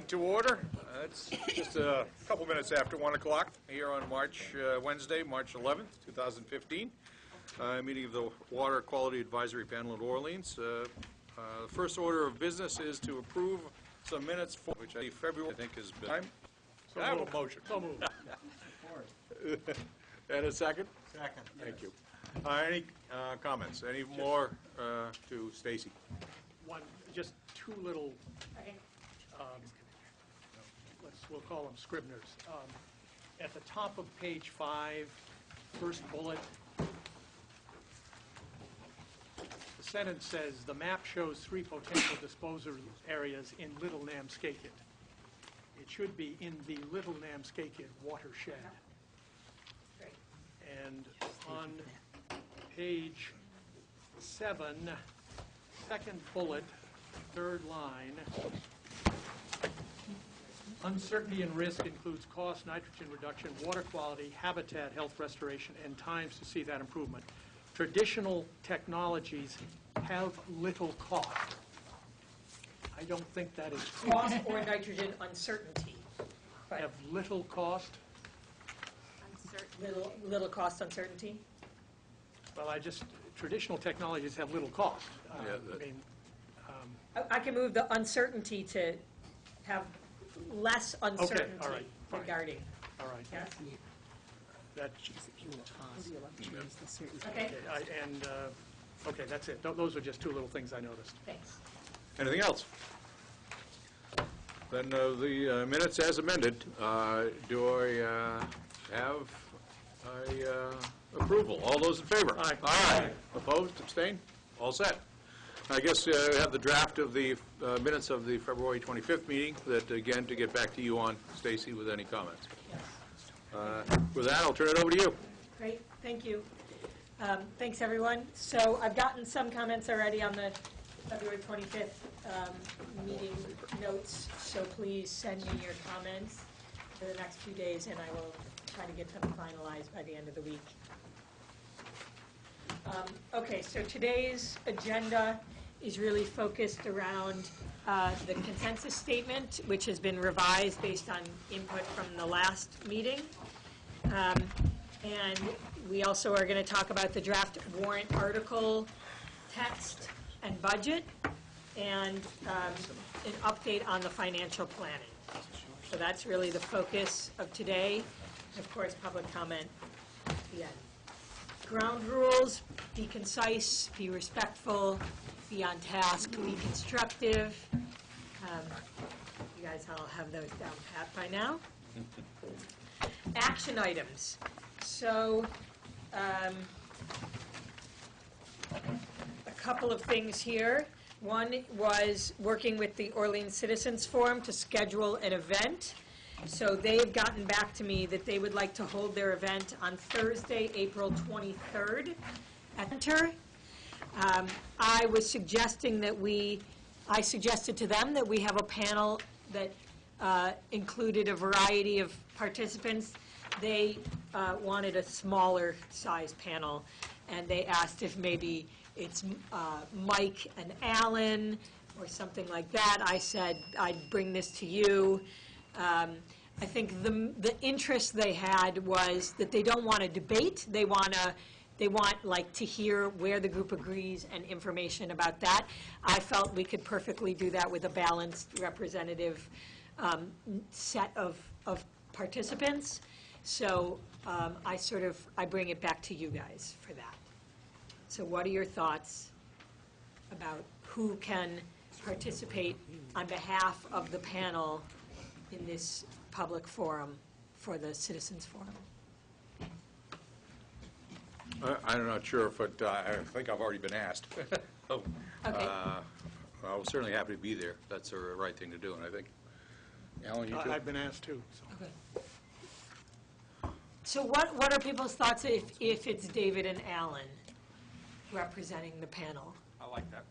to order. It's just a couple minutes after 1 o'clock here on Wednesday, March 11th, 2015. Meeting of the Water Quality Advisory Panel in Orleans. The first order of business is to approve some minutes for which February, I think, has been time. So I have a motion. So moved. And a second? Second. Thank you. Any comments? Any more to Stacy? One, just two little, we'll call them Scribners. At the top of page 5, first bullet, the sentence says, the map shows 3 potential disposal areas in Little Namskaket. It should be in the Little Namskaket watershed. And on page 7, second bullet, third line, uncertainty and risk includes cost, nitrogen reduction, water quality, habitat, health restoration, and times to see that improvement. Traditional technologies have little cost. I don't think that is true. Cost or nitrogen uncertainty. But Have little cost? little cost uncertainty. Well, traditional technologies have little cost. I can move the uncertainty to have less uncertainty all right, fine. regarding. All right. Yes? That, Okay, okay, that's it. Those are just two little things I noticed. thanks. Anything else? Then the minutes as amended, do I have approval? All those in favor? Aye. Aye. Opposed, abstained? All set. I guess we have the draft of the minutes of the February 25th meeting that, again, to get back to you on, Stacy, with any comments. Yes. With that, I'll turn it over to you. Great, thank you. Thanks, everyone. So I've gotten some comments already on the February 25th meeting notes, so please send me your comments for the next few days, and I will try to get them finalized by the end of the week. Okay, so today's agenda is really focused around the consensus statement, which has been revised based on input from the last meeting. And we also are going to talk about the draft warrant article text and budget, and an update on the financial planning. So that's really the focus of today. Of course, public comment at the end. Ground rules: be concise, be respectful, be on task, be constructive. You guys all have those down pat by now. Action items. So, a couple of things here. One was working with the Orleans Citizens Forum to schedule an event. So they've gotten back to me that they would like to hold their event on Thursday, April 23rd at Center. I was suggesting that I suggested to them that we have a panel that included a variety of participants. They wanted a smaller size panel, and they asked if maybe it's Mike and Alan or something like that. I said I'd bring this to you. I think the interest they had was that they don't want to debate. They want like to hear where the group agrees and information about that. I felt we could perfectly do that with a balanced representative set of participants. So I bring it back to you guys for that. So what are your thoughts about who can participate on behalf of the panel in this public forum for the Citizens Forum? I'm not sure, but I think I've already been asked. So, Okay. I was certainly happy to be there. That's the right thing to do, and I think, Alan, you too? I've been asked too. So. Okay. So what are people's thoughts if it's David and Alan representing the panel? I like that.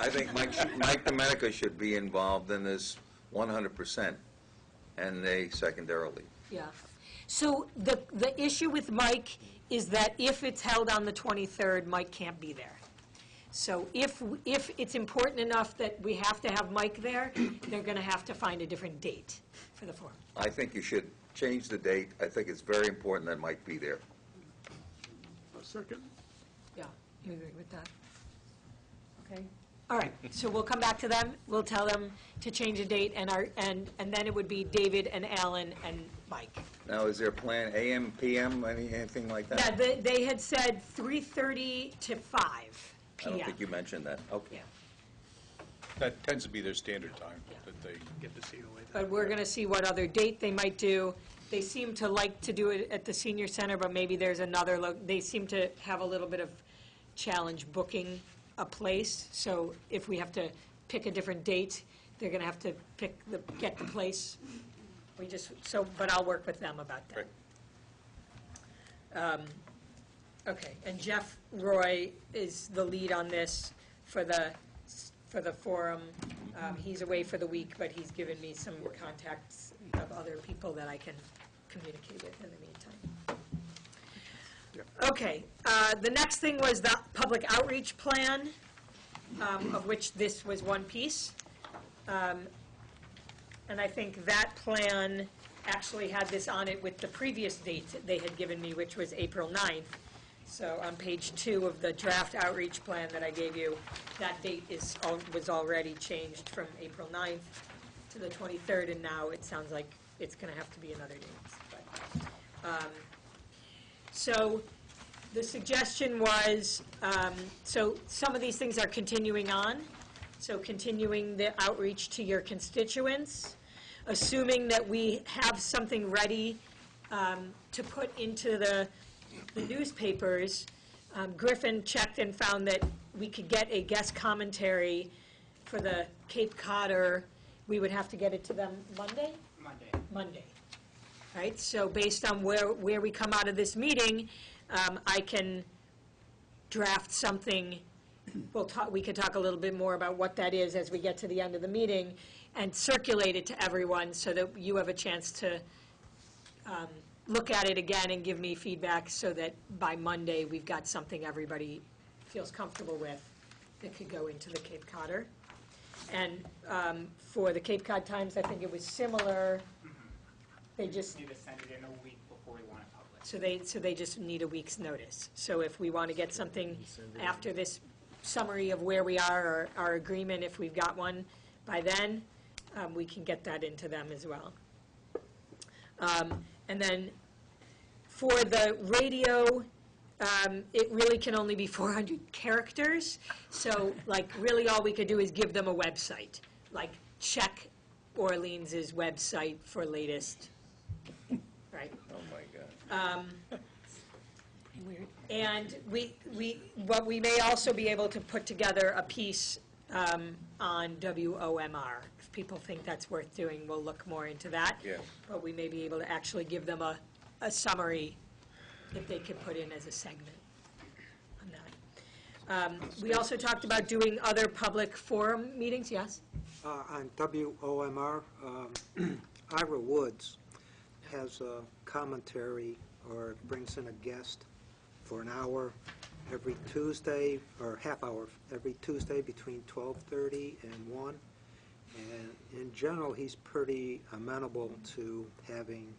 I think Mike Domenica should be involved in this 100%, and they secondarily. Yeah. So the issue with Mike is that if it's held on the 23rd, Mike can't be there. So if it's important enough that we have to have Mike there, they're going to have to find a different date for the forum. I think you should change the date. I think it's very important that Mike be there. Second. Yeah, you agree with that? Okay. All right, so we'll come back to them. We'll tell them to change the date, and then it would be David and Alan and Mike. Now, is there a plan, AM, PM, anything like Yeah, that? they had said 3:30 to 5 I PM. don't think you mentioned that. Okay. Yeah. That tends to be their standard time that they Get to see the way that. But we're going to see what other date they might do. They seem to like to do it at the senior center, but maybe there's another, they seem to have a little bit of challenge booking a place. So if we have to pick a different date, they're going to have to get the place. But I'll work with them about that. Right. Okay, and Jeff Roy is the lead on this for the forum. He's away for the week, but he's given me some contacts of other people that I can communicate with in the meantime. Okay, the next thing was the public outreach plan, of which this was one piece. And I think that plan actually had this on it with the previous date that they had given me, which was April 9th. So on page 2 of the draft outreach plan that I gave you, that date was already changed from April 9th to the 23rd, and now it sounds like it's going to have to be another date. But, so the suggestion was, so some of these things are continuing on. So continuing the outreach to your constituents, assuming that we have something ready to put into the newspapers. Griffin checked and found that we could get a guest commentary for the Cape Codder. We would have to get it to them Monday? Monday. Right, so based on where we come out of this meeting, I can draft something. We could talk a little bit more about what that is as we get to the end of the meeting, and circulate it to everyone so that you have a chance to look at it again and give me feedback, so that by Monday, we've got something everybody feels comfortable with that could go into the Cape Codder. And for the Cape Cod Times, I think it was similar. They just, Need to send it in a week before we want it published. so they just need a week's notice. So if we want to get something after this summary of where we are, or our agreement, if we've got one by then, we can get that into them as well. And then for the radio, it really can only be 400 characters. So like really all we could do is give them a website, like check Orleans's website for latest, right? Oh, my God. And what we may also be able to put together a piece on WOMR. If people think that's worth doing, we'll look more into that. Yes. But we may be able to actually give them a summary that they could put in as a segment on that. We also talked about doing other public forum meetings, yes? On WOMR, Ira Woods has a commentary, or brings in a guest for an hour every Tuesday, or half hour every Tuesday between 12:30 and 1. And in general, he's pretty amenable to having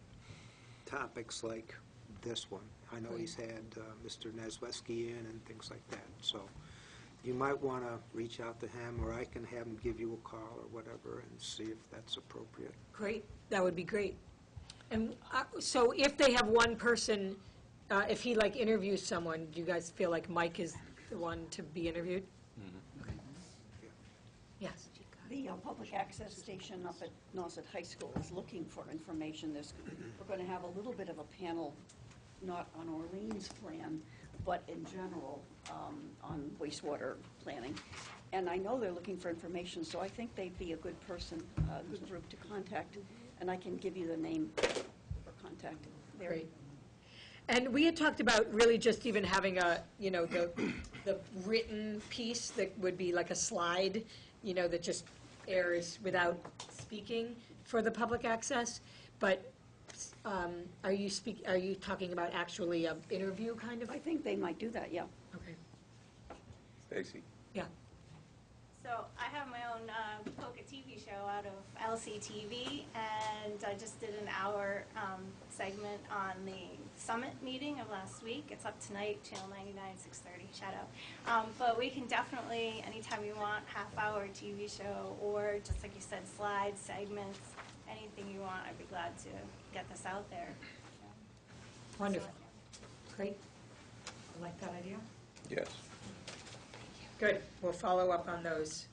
topics like this one. I know he's had Mr. Neswetsky in and things like that. So you might want to reach out to him, or I can have him give you a call or whatever and see if that's appropriate. Great, that would be great. And so if they have one person, if he like interviews someone, do you guys feel like Mike is the one to be interviewed? Okay. Yes. The public access station up at Nauset High School is looking for information. We're going to have a little bit of a panel, not on Orleans plan, but in general on wastewater planning. And I know they're looking for information, so I think they'd be a good person, a good group to contact. And I can give you the name for contact. Great. And we had talked about really just even having a, the written piece that would be like a slide, that just airs without speaking for the public access. But are you talking about actually an interview kind of? I think they might do that, yeah. Okay. Stacy? Yeah. So I have my own Polka TV show out of LCTV, and I just did an hour segment on the summit meeting of last week. It's up tonight, channel 99, 6:30, shout out. But we can definitely, anytime you want, half-hour TV show, or just like you said, slides, segments, anything you want, I'd be glad to get this out there. Wonderful. Great. I like that idea. Yes. Good, we'll follow up on those.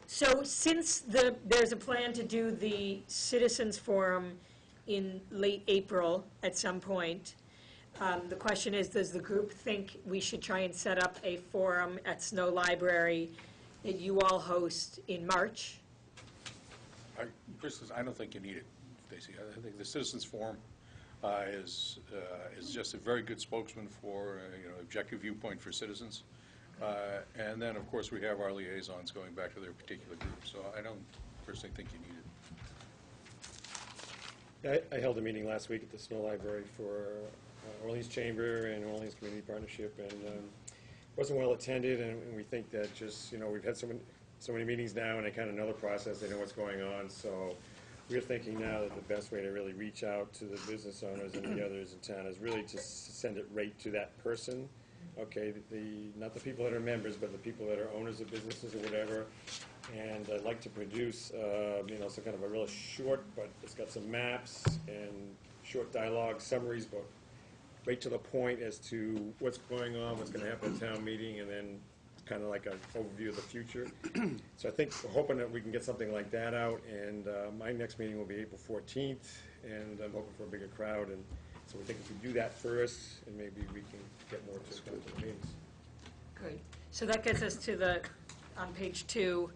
So since there's a plan to do the citizens forum in late April at some point, the question is, does the group think we should try and set up a forum at Snow Library that you all host in March? I don't think you need it, Stacy. I think the Citizens Forum is just a very good spokesman for, objective viewpoint for citizens. And then, of course, we have our liaisons going back to their particular group, so I don't personally think you need it. I held a meeting last week at the Snow Library for Orleans Chamber and Orleans Community Partnership, and wasn't well attended, and we think that just, we've had so many meetings now, and they kind of know the process, they know what's going on, so we're thinking now that the best way to really reach out to the business owners and the others in town is really just send it right to that person. Okay, not the people that are members, but the people that are owners of businesses or whatever. And I'd like to produce, some kind of a real short, but it's got some maps and short dialogue summaries, but right to the point as to what's going on, what's going to happen at town meeting, and then kind of like an overview of the future. So I think we're hoping that we can get something like that out, and my next meeting will be April 14th, and I'm hoping for a bigger crowd, and so we think if we do that first, and maybe we can get more to the meetings. Good. So that gets us to on page 2,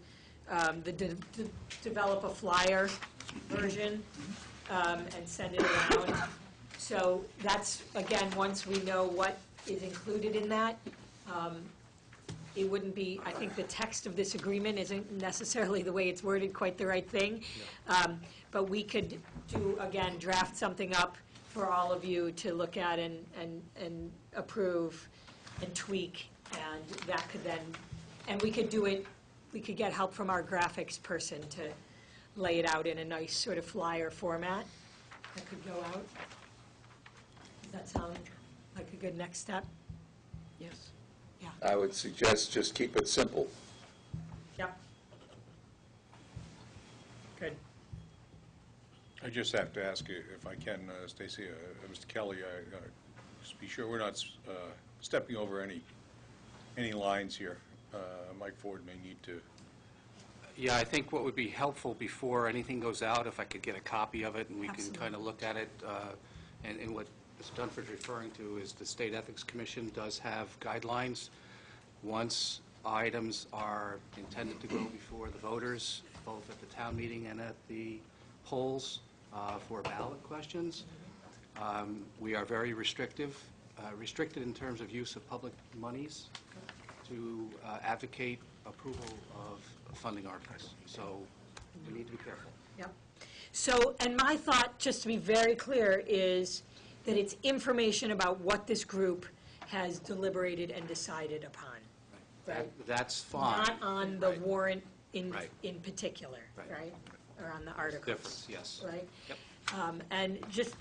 develop a flyer version and send it around. So that's, again, once we know what is included in that, it wouldn't be, I think the text of this agreement isn't necessarily the way it's worded quite the right thing. But we could draft something up for all of you to look at and approve and tweak, and that could then, and we could do it, we could get help from our graphics person to lay it out in a nice sort of flyer format that could go out. Does that sound like a good next step? Yes. Yeah. I would suggest just keep it simple. Yep. Good. I just have to ask you, if I can, Stacy, Mr. Kelly, just be sure we're not stepping over any lines here. Mike Ford may need to. Yeah, I think what would be helpful before anything goes out, if I could get a copy of it and we can kind of look at it, and what Mr. Dunford's referring to is the State Ethics Commission does have guidelines. Once items are intended to go before the voters, both at the town meeting and at the polls for ballot questions, we are very restricted in terms of use of public monies to advocate approval of funding articles. So we need to be careful. Yep. So, and my thought, just to be very clear, is that it's information about what this group has deliberated and decided upon. Right? That's fine. Not on the Right. warrant in Right. particular, Right. right? Or on the articles. Difference, yes. Right? Yep. And just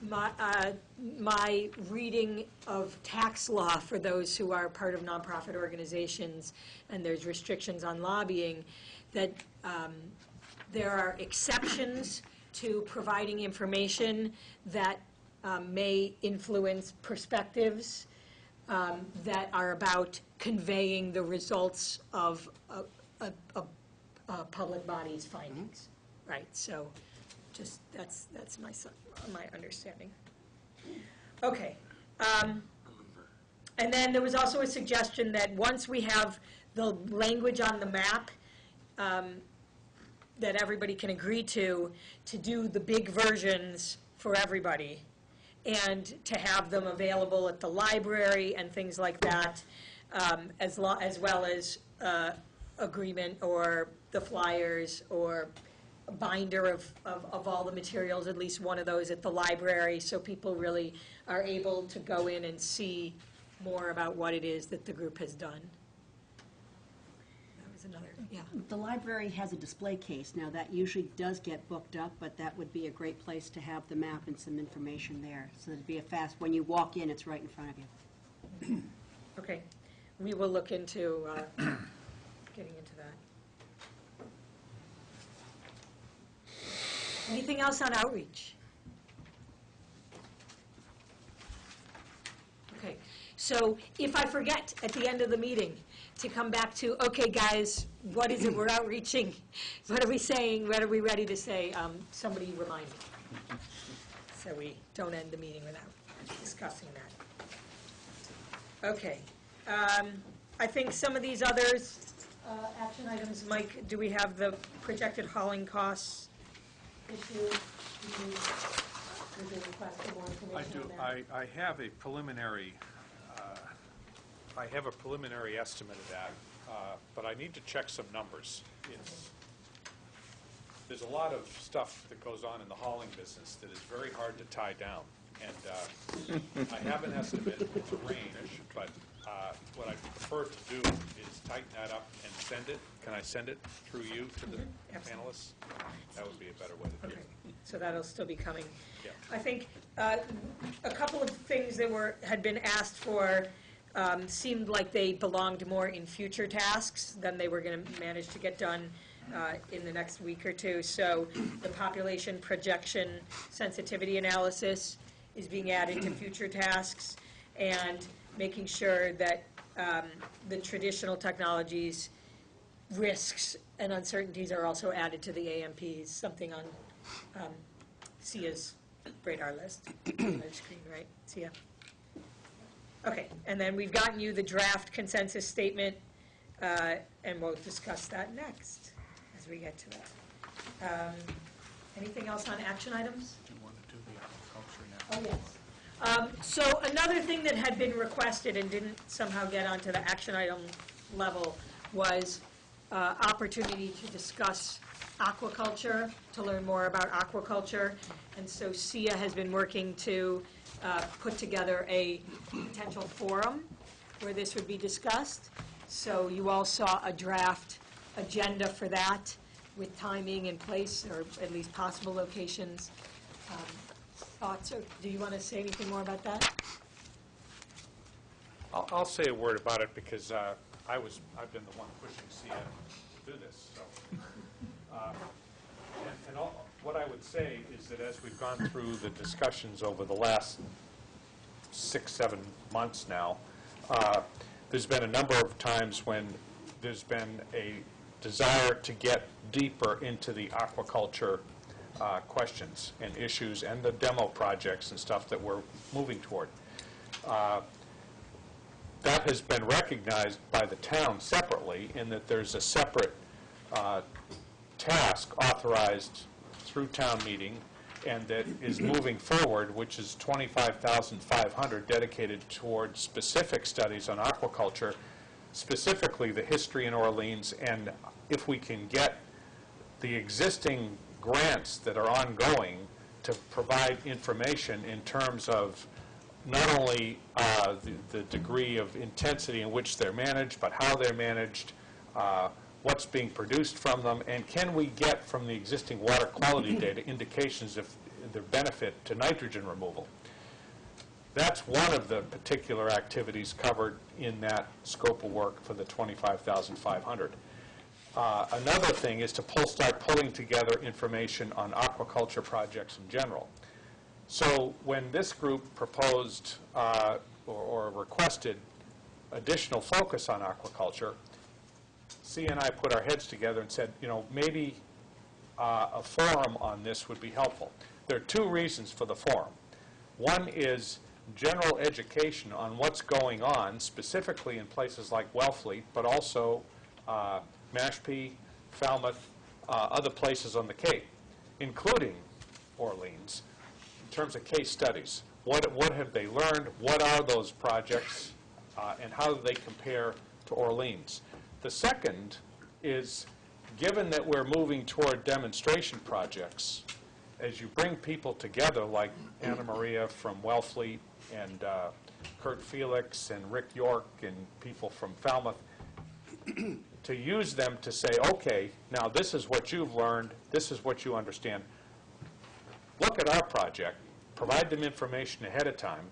my reading of tax law for those who are part of nonprofit organizations, and there's restrictions on lobbying, that there are exceptions to providing information that may influence perspectives that are about conveying the results of a public body's findings. Right, so just, that's my understanding. Okay. And then there was also a suggestion that once we have the language on the map that everybody can agree to do the big versions for everybody, and to have them available at the library and things like that, as well as agreement or the flyers or binder of all the materials, at least one of those at the library, so people really are able to go in and see more about what it is that the group has done. That was another, yeah. The library has a display case. Now, that usually does get booked up, but that would be a great place to have the map and some information there. So it'd be a fast, when you walk in, it's right in front of you. Okay, we will look into getting into that. Anything else on outreach? Okay, so if I forget at the end of the meeting to come back to, okay, guys, what is it we're outreaching? What are we saying? What are we ready to say? Somebody remind me, so we don't end the meeting without discussing that. Okay, I think some of these others, action items, Mike, do we have the projected hauling costs issue? Did you request for more I information do. on that? I have a preliminary, estimate of that, but I need to check some numbers. There's a lot of stuff that goes on in the hauling business that is very hard to tie down. And I have an estimate, it's a range, but what I prefer to do is tighten that up and send it. Can I send it through you to the panelists? That would be a better way to do it. Okay, so that'll still be coming. Yeah. I think a couple of things that had been asked for seemed like they belonged more in future tasks than they were going to manage to get done in the next week or two. So the population projection sensitivity analysis is being added to future tasks, and making sure that the traditional technologies, risks, and uncertainties are also added to the AMPs, something on SIA's radar list. On their screen, right, SIA? Okay, and then we've gotten you the draft consensus statement, and we'll discuss that next as we get to that. Anything else on action items? Do you want to do the agriculture now? Oh, yes. So another thing that had been requested and didn't somehow get onto the action item level was opportunity to discuss aquaculture, to learn more about aquaculture. And so SIA has been working to put together a potential forum where this would be discussed. So you all saw a draft agenda for that with timing and place, or at least possible locations. Thoughts, or do you want to say anything more about that? I'll say a word about it because I've been the one pushing SIA to do this. So, what I would say is that as we've gone through the discussions over the last 6-7 months now, there's been a number of times when there's been a desire to get deeper into the aquaculture questions and issues and the demo projects and stuff that we're moving toward. That has been recognized by the town separately in that there's a separate task authorized through town meeting and that is moving forward, which is $25,500 dedicated towards specific studies on aquaculture, specifically the history in Orleans, and if we can get the existing grants that are ongoing to provide information in terms of not only the degree of intensity in which they're managed, but how they're managed, what's being produced from them, and can we get from the existing water quality data indications of their benefit to nitrogen removal. That's one of the particular activities covered in that scope of work for the $25,500. Another thing is to start pulling together information on aquaculture projects in general. So when this group proposed or requested additional focus on aquaculture, SIA and I put our heads together and said, you know, maybe a forum on this would be helpful. There are two reasons for the forum. One is general education on what's going on, specifically in places like Wellfleet, but also Mashpee, Falmouth, other places on the Cape, including Orleans, in terms of case studies. What have they learned? What are those projects? And how do they compare to Orleans? The second is given that we're moving toward demonstration projects, as you bring people together like Anna Maria from Wellfleet and Kurt Felix and Rick York and people from Falmouth, to use them to say, okay, now this is what you've learned, this is what you understand. Look at our project, provide them information ahead of time,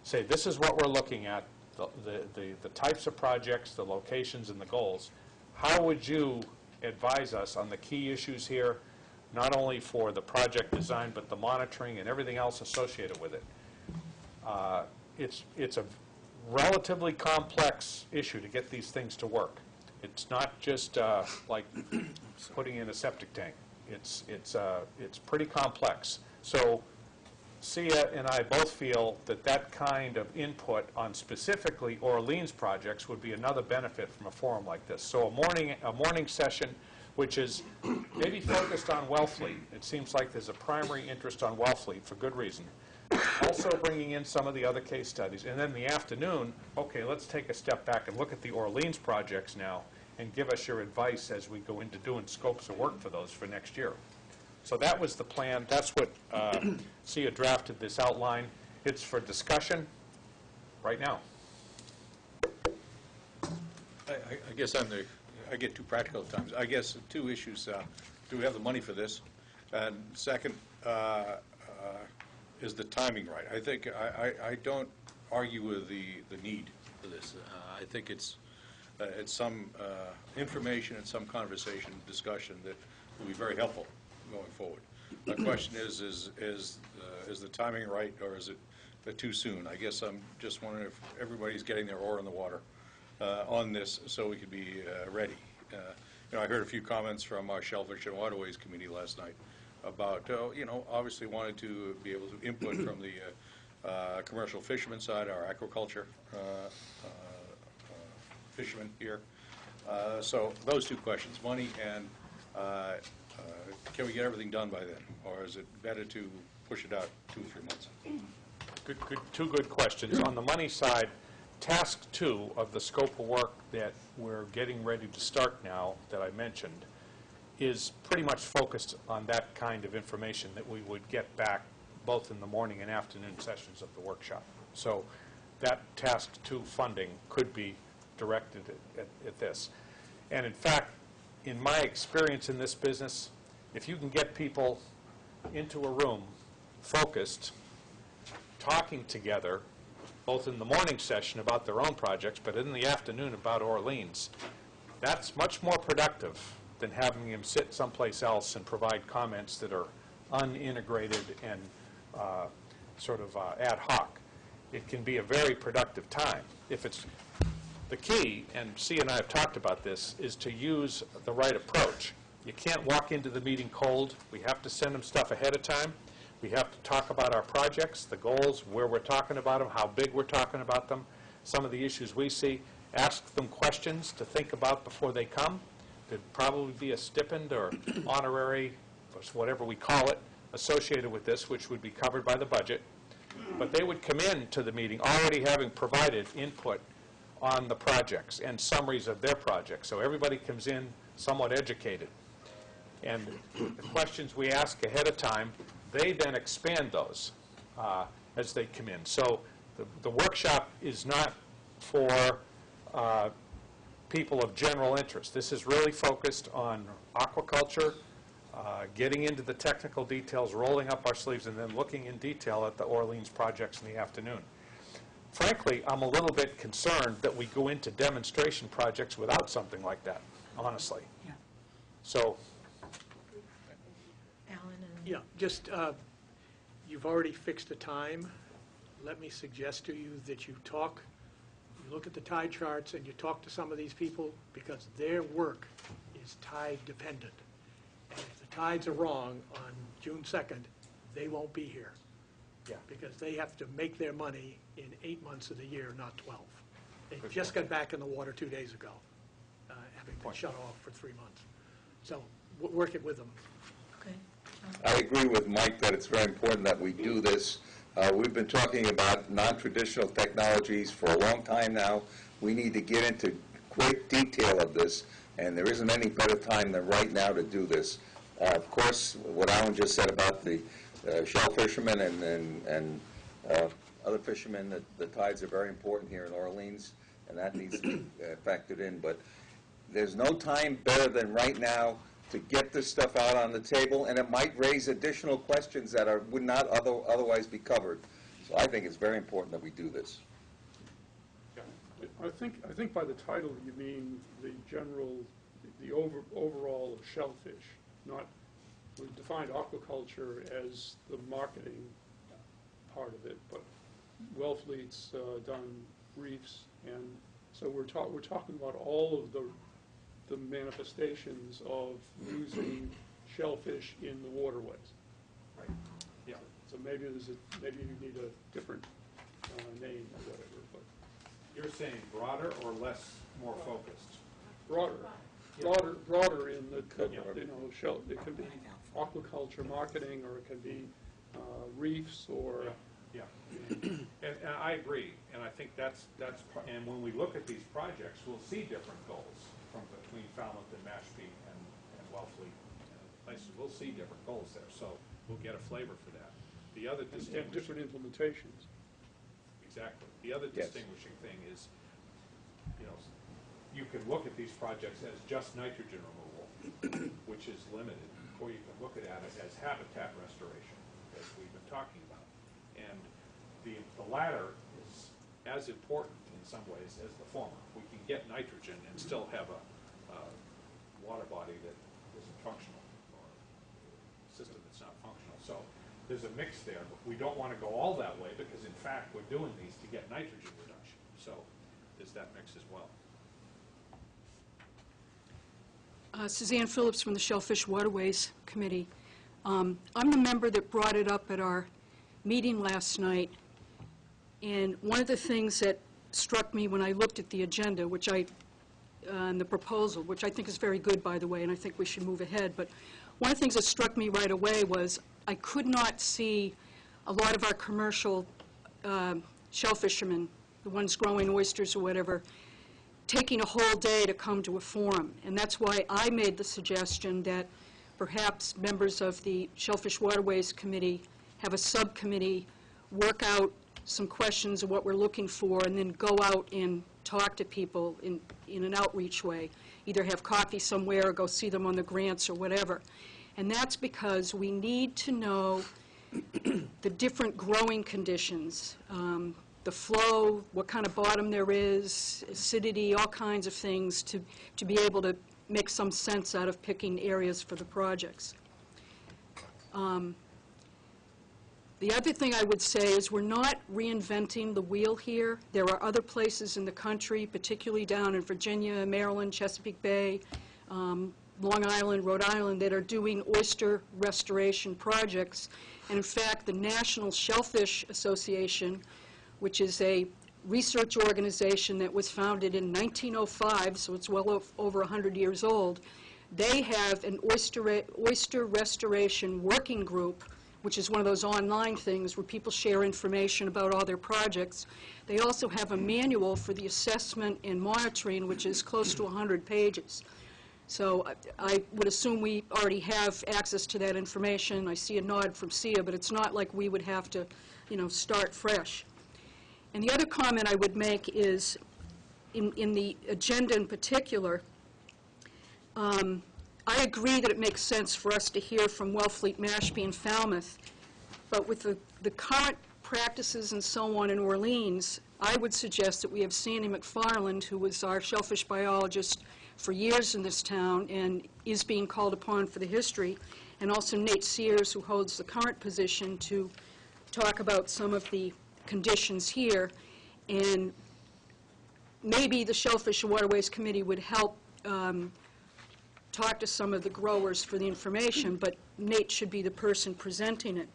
say this is what we're looking at, the types of projects, the locations, and the goals. How would you advise us on the key issues here, not only for the project design, but the monitoring and everything else associated with it? It's a relatively complex issue to get these things to work. It's not just like putting in a septic tank. It's pretty complex. So Sia and I both feel that that kind of input on specifically Orleans projects would be another benefit from a forum like this. So a morning session which is maybe focused on Wellfleet. It seems like there's a primary interest on Wellfleet for good reason. Also bringing in some of the other case studies. And then in the afternoon, okay, let's take a step back and look at the Orleans projects now and give us your advice as we go into doing scopes of work for those for next year. So that was the plan. That's what Sia drafted this outline. It's for discussion right now. I guess I get too practical at times. I guess two issues. Do we have the money for this? And second, is the timing right? I think I don't argue with the need for this. I think it's some information and some conversation, discussion that will be very helpful going forward. My question is the timing right, or is it too soon? I guess I'm just wondering if everybody's getting their oar in the water on this, so we could be ready. I heard a few comments from our Shellfish and Waterways Committee last night about, obviously wanted to be able to input from the commercial fishermen side, our aquaculture fishermen here. So those two questions, money and can we get everything done by then? Or is it better to push it out 2 or 3 months? Two good questions. On the money side, task 2 of the scope of work that we're getting ready to start now that I mentioned is pretty much focused on that kind of information that we would get back both in the morning and afternoon sessions of the workshop. So that task 2 funding could be directed at this. And in fact, in my experience in this business, if you can get people into a room focused, talking together, both in the morning session about their own projects, but in the afternoon about Orleans, that's much more productive than having them sit someplace else and provide comments that are unintegrated and sort of ad hoc. It can be a very productive time. If it's the key, and C and I have talked about this, is to use the right approach. You can't walk into the meeting cold. We have to send them stuff ahead of time. We have to talk about our projects, the goals, where we're talking about them, how big we're talking about them, some of the issues we see. Ask them questions to think about before they come. There'd probably be a stipend or honorary, or whatever we call it, associated with this, which would be covered by the budget. But they would come in to the meeting already having provided input on the projects and summaries of their projects. So everybody comes in somewhat educated. And the questions we ask ahead of time, they then expand those as they come in. So the workshop is not for people of general interest. This is really focused on aquaculture, getting into the technical details, rolling up our sleeves, and then looking in detail at the Orleans projects in the afternoon. Frankly, I'm a little bit concerned that we go into demonstration projects without something like that, honestly. Yeah. So, Alan and... Yeah, just, you've already fixed a time. Let me suggest to you that you talk, you look at the tide charts and you talk to some of these people because their work is tide dependent. And if the tides are wrong on June 2nd, they won't be here. yeah. Because they have to make their money in 8 months of the year, not 12. They just got back in the water 2 days ago, having been shut off for 3 months. So work it with them. Okay. I agree with Mike that it's very important that we do this. We've been talking about non-traditional technologies for a long time now. We need to get into great detail of this and there isn't any better time than right now to do this. Of course, what Alan just said about the shell fishermen and other fishermen, the tides are very important here in Orleans, and that needs to be factored in. But there's no time better than right now to get this stuff out on the table, and it might raise additional questions that would not otherwise be covered. So I think it's very important that we do this. I think by the title you mean the general, the overall of shellfish, not, we've defined aquaculture as the marketing part of it, but Wellfleet's done reefs, and so we're talking about all of the manifestations of using shellfish in the waterways. Right. Yeah. So maybe maybe you need a different name or whatever, but. You're saying broader or less, more focused? Broader in the, shell, it can be aquaculture marketing, or it can be reefs, or. Yeah, and I agree, and I think that's, and when we look at these projects, we'll see different goals from between Falmouth and Mashpee and Wellfleet and places. We'll see different goals there, so we'll get a flavor for that. The other And different implementations. Exactly. The other distinguishing thing is, you can look at these projects as just nitrogen removal, which is limited, or you can look at it as habitat restoration, as we've been talking about. And the latter is as important in some ways as the former. We can get nitrogen and still have a water body that isn't functional, or a system that's not functional. So there's a mix there, but we don't want to go all that way, because in fact we're doing these to get nitrogen reduction. So there's that mix as well. Suzanne Phillips from the Shellfish Waterways Committee. I'm the member that brought it up at our meeting last night, and one of the things that struck me when I looked at the agenda, and the proposal, which I think is very good, by the way, and I think we should move ahead, but one of the things that struck me right away was I could not see a lot of our commercial shell fishermen, the ones growing oysters or whatever, taking a whole day to come to a forum. And that's why I made the suggestion that perhaps members of the Shellfish Waterways Committee have a subcommittee, work out some questions of what we're looking for, and then go out and talk to people in an outreach way. Either have coffee somewhere or go see them on the grants or whatever. And that's because we need to know the different growing conditions, the flow, what kind of bottom there is, acidity, all kinds of things to be able to make some sense out of picking areas for the projects. The other thing I would say is we're not reinventing the wheel here. There are other places in the country, particularly down in Virginia, Maryland, Chesapeake Bay, Long Island, Rhode Island, that are doing oyster restoration projects. And in fact, the National Shellfish Association, which is a research organization that was founded in 1905, so it's well over 100 years old, they have an oyster restoration working group, which is one of those online things where people share information about all their projects. They also have a manual for the assessment and monitoring, which is close to 100 pages. So I would assume we already have access to that information. I see a nod from Sia, but it's not like we would have to, start fresh. And the other comment I would make is, in the agenda in particular, I agree that it makes sense for us to hear from Wellfleet, Mashpee, and Falmouth, but with the current practices and so on in Orleans, I would suggest that we have Sandy McFarland, who was our shellfish biologist for years in this town and is being called upon for the history, and also Nate Sears, who holds the current position, to talk about some of the conditions here. And maybe the Shellfish and Waterways Committee would help talk to some of the growers for the information, but Nate should be the person presenting it.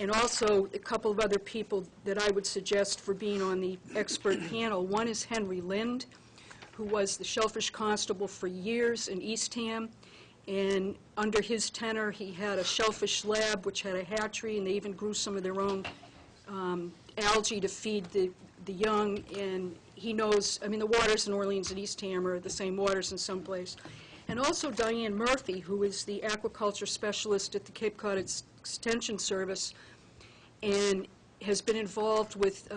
And also a couple of other people that I would suggest for being on the expert panel. One is Henry Lind, who was the shellfish constable for years in Eastham, and under his tenure he had a shellfish lab which had a hatchery, and they even grew some of their own algae to feed the young, and he knows, I mean, the waters in Orleans and Eastham are the same waters in some place. And also Diane Murphy, who is the aquaculture specialist at the Cape Cod Extension Service, and has been involved with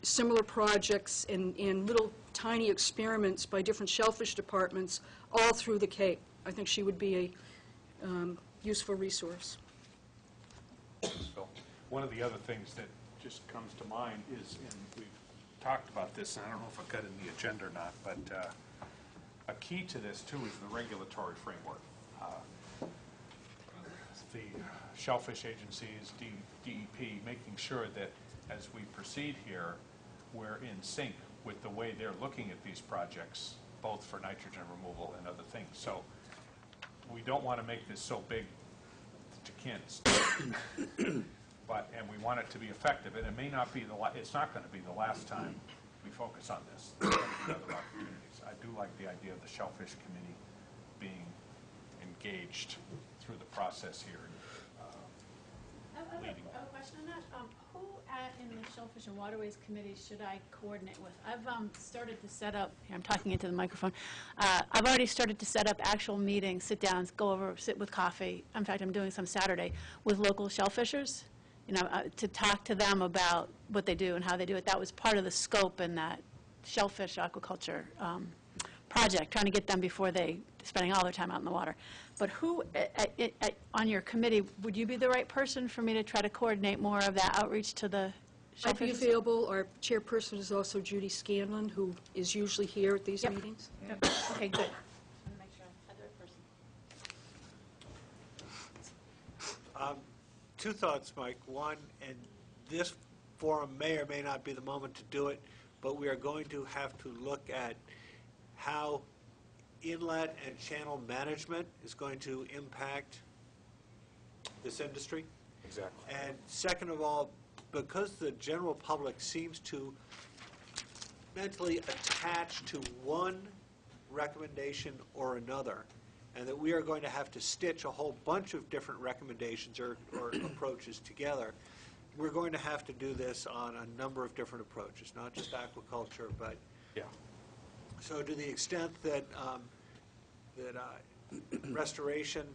similar projects and little tiny experiments by different shellfish departments all through the Cape. I think she would be a useful resource. So, one of the other things that just comes to mind is, and we've talked about this, and I don't know if I got it in the agenda or not, but a key to this, too, is the regulatory framework. The shellfish agencies, DEP, making sure that as we proceed here, we're in sync with the way they're looking at these projects, both for nitrogen removal and other things. So we don't want to make this so big that you can't start. And we want it to be effective, and it may not be it's not going to be the last time we focus on this. There's going to be other opportunities. I do like the idea of the Shellfish Committee being engaged through the process here. I have a question on that. Who in the Shellfish and Waterways Committee should I coordinate with? I've started to set up, here I'm talking into the microphone, I've already started to set up actual meetings, sit-downs, go over, sit with coffee. In fact, I'm doing some Saturday with local shellfishers, to talk to them about what they do and how they do it. That was part of the scope in that shellfish aquaculture project, trying to get them before they spending all their time out in the water. But who, on your committee, would you be the right person for me to try to coordinate more of that outreach to the I'd be shellfish? available. Our chairperson is also Judy Scanlon, who is usually here at these meetings. Yep. Okay, good. Make sure I have the right person. Two thoughts, Mike. One, and this forum may or may not be the moment to do it, but we are going to have to look at how inlet and channel management is going to impact this industry. Exactly. And second of all, because the general public seems to mentally attach to one recommendation or another, and that we are going to have to stitch a whole bunch of different recommendations or approaches together, we're going to have to do this on a number of different approaches, not just aquaculture, but yeah. So to the extent that restoration,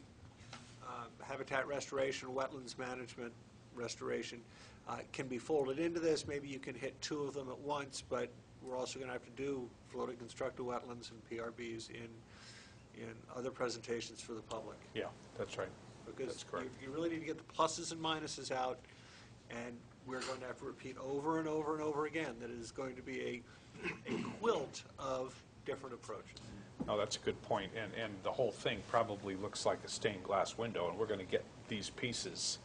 habitat restoration, wetlands management restoration can be folded into this, maybe you can hit two of them at once, but we're also going to have to do floating constructed wetlands and PRBs in other presentations for the public. Yeah, that's right. Because that's correct. You really need to get the pluses and minuses out, and we're going to have to repeat over and over and over again that it is going to be a quilt of different approaches. No, that's a good point, and the whole thing probably looks like a stained glass window, and we're going to get these pieces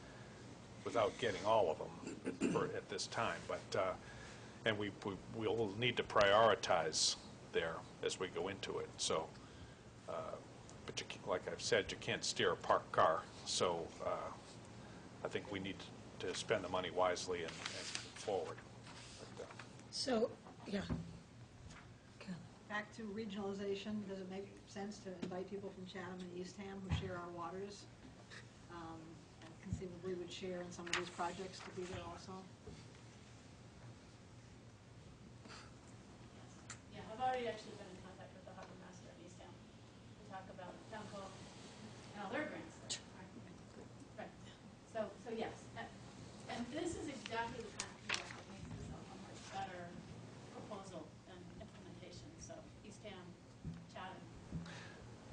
without getting all of them at this time. But and we'll need to prioritize there as we go into it. So, but like I've said, you can't steer a parked car. So I think we need to spend the money wisely and move forward. But, So, yeah. Back to regionalization, does it make sense to invite people from Chatham and Eastham who share our waters, and conceivably would share in some of these projects to be there also? Yeah, I've already actually been in contact with the harbor master at Eastham to talk about town call and all their grants. Right. So yes, and this is exactly the kind of feedback that makes this a much better proposal and implementation. So Eastham, Chatham.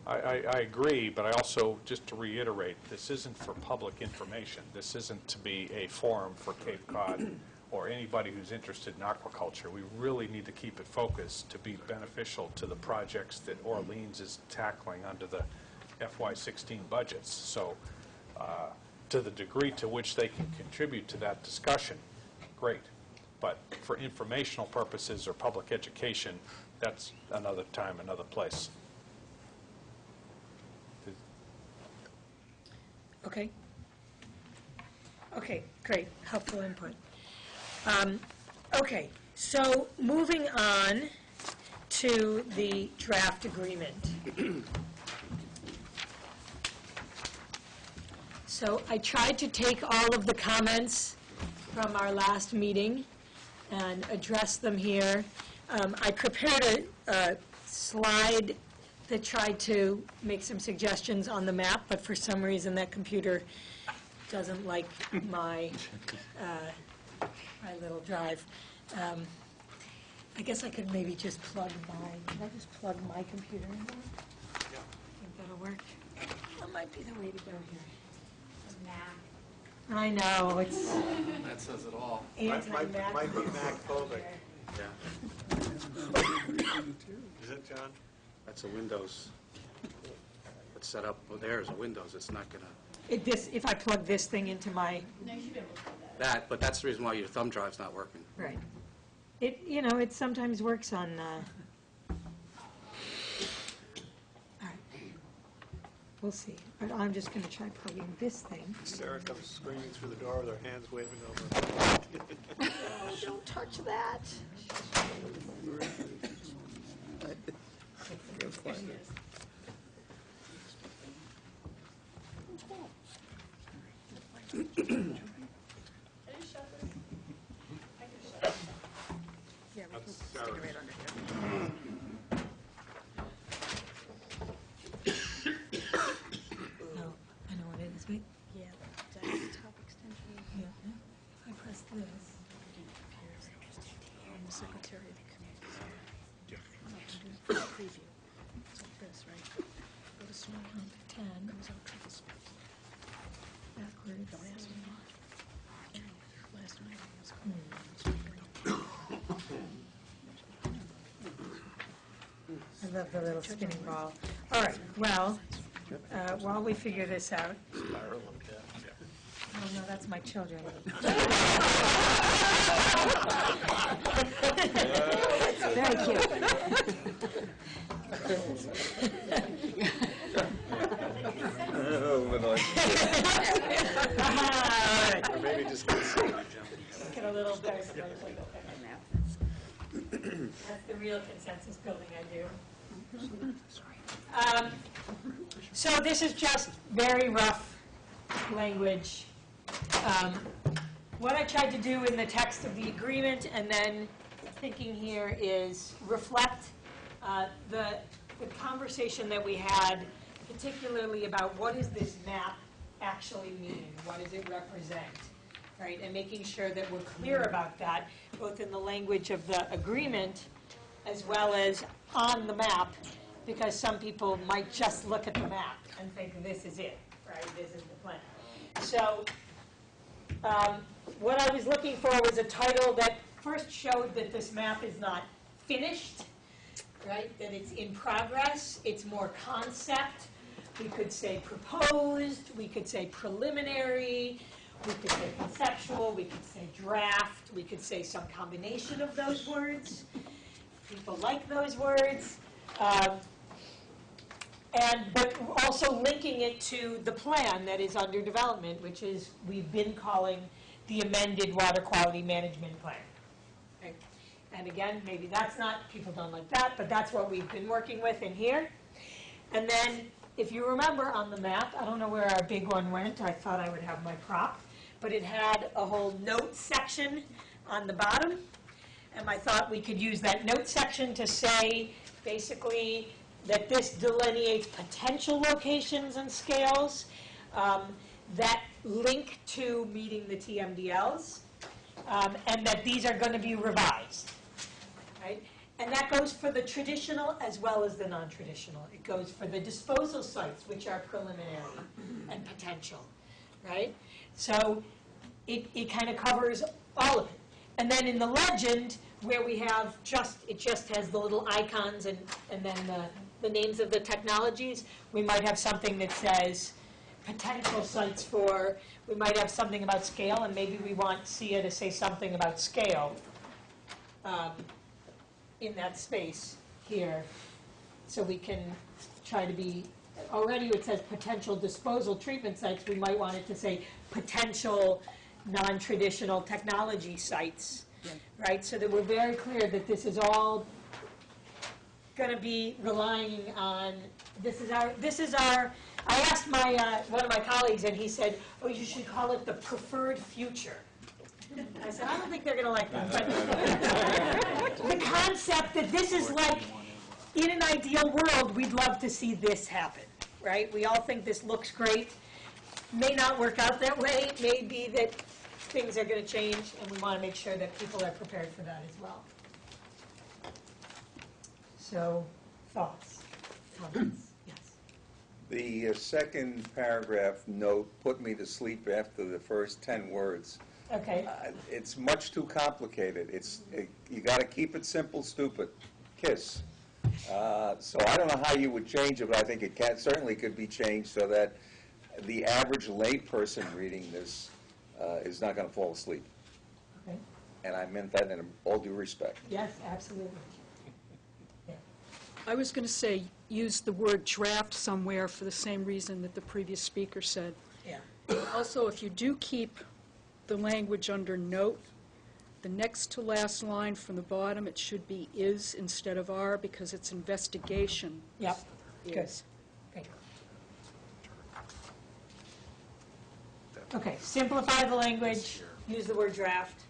I agree, but I also, just to reiterate, this isn't for public information. This isn't to be a forum for Cape Cod or anybody who's interested in aquaculture. We really need to keep it focused to be beneficial to the projects that Orleans is tackling under the FY16 budgets. So to the degree to which they can contribute to that discussion, great. But for informational purposes or public education, that's another time, another place. Okay. Okay, great, helpful input. Okay, so moving on to the draft agreement. So I tried to take all of the comments from our last meeting and address them here. I prepared a slide that tried to make some suggestions on the map, but for some reason that computer doesn't like my little drive. I guess I could maybe just plug can I just plug my computer in there? Yeah. Think that'll work? That might be the way to go here. I know, it's That says it all. anti-Mac. Might be Mac-phobic. Yeah. Is it, John? That's a Windows. It's set up, well, there's a Windows, it's not gonna, If I plug this thing into my, No, you should be able to do that. but that's the reason why your thumb drive's not working. right. It sometimes works on, all right. We'll see. But I'm just going to try plugging this thing. Sarah comes screaming through the door with her hands waving over. Oh, don't touch that. Secretary of the community. I'm not going to do a preview. It's like this, right? Go to small 10, goes out to the small. Backwards. Don't ask me why. Last night I was I love the little spinning ball. All right, well, while we figure this out. Oh, no, that's my children. Very cute. Or maybe just Get a little dose. That's the real consensus building I do. So this is just very rough language. What I tried to do in the text of the agreement and then thinking here is reflect the conversation that we had, particularly about what does this map actually mean? What does it represent? Right? And making sure that we're clear about that, both in the language of the agreement as well as on the map, because some people might just look at the map and think this is it, right? This is the plan. So what I was looking for was a title that first showed that this map is not finished, right? That it's in progress, it's more concept. We could say proposed, we could say preliminary, we could say conceptual, we could say draft, we could say some combination of those words. People like those words. But also linking it to the plan that is under development, which is we've been calling the amended water quality management plan. Okay. And again, maybe that's not, people don't like that, but that's what we've been working with in here. And then, if you remember on the map, I don't know where our big one went, I thought I would have my prop, but it had a whole notes section on the bottom. And I thought we could use that note section to say, basically, that this delineates potential locations and scales that link to meeting the TMDLs, and that these are going to be revised, right? And that goes for the traditional as well as the non-traditional. It goes for the disposal sites, which are preliminary and potential, right? So it kind of covers all of it. And then in the legend, where we have it just has the little icons and then the names of the technologies, we might have something that says potential sites for, we might have something about scale, and maybe we want SIA to say something about scale in that space here. So we can try to be, already it says potential disposal treatment sites, we might want it to say potential non-traditional technology sites, right? So that we're very clear that this is all going to be relying on, this is our, I asked one of my colleagues and he said, oh, you should call it the preferred future. I said, I don't think they're going to like that. the concept that this is like, in an ideal world, we'd love to see this happen, right? We all think this looks great. May not work out that way. It may be that things are going to change, and we want to make sure that people are prepared for that as well. So, thoughts, comments? Yes. The second paragraph note put me to sleep after the first 10 words. Okay. It's much too complicated. You got to keep it simple, stupid. KISS. So I don't know how you would change it, but I think it certainly could be changed so that the average layperson reading this is not going to fall asleep. Okay. And I meant that in all due respect. Yes, absolutely. I was going to say, use the word draft somewhere for the same reason that the previous speaker said. Yeah. Also, if you do keep the language under note, the next to last line from the bottom, it should be is instead of are, because it's investigation. Yep, good. Is. Okay, simplify the language, use the word draft.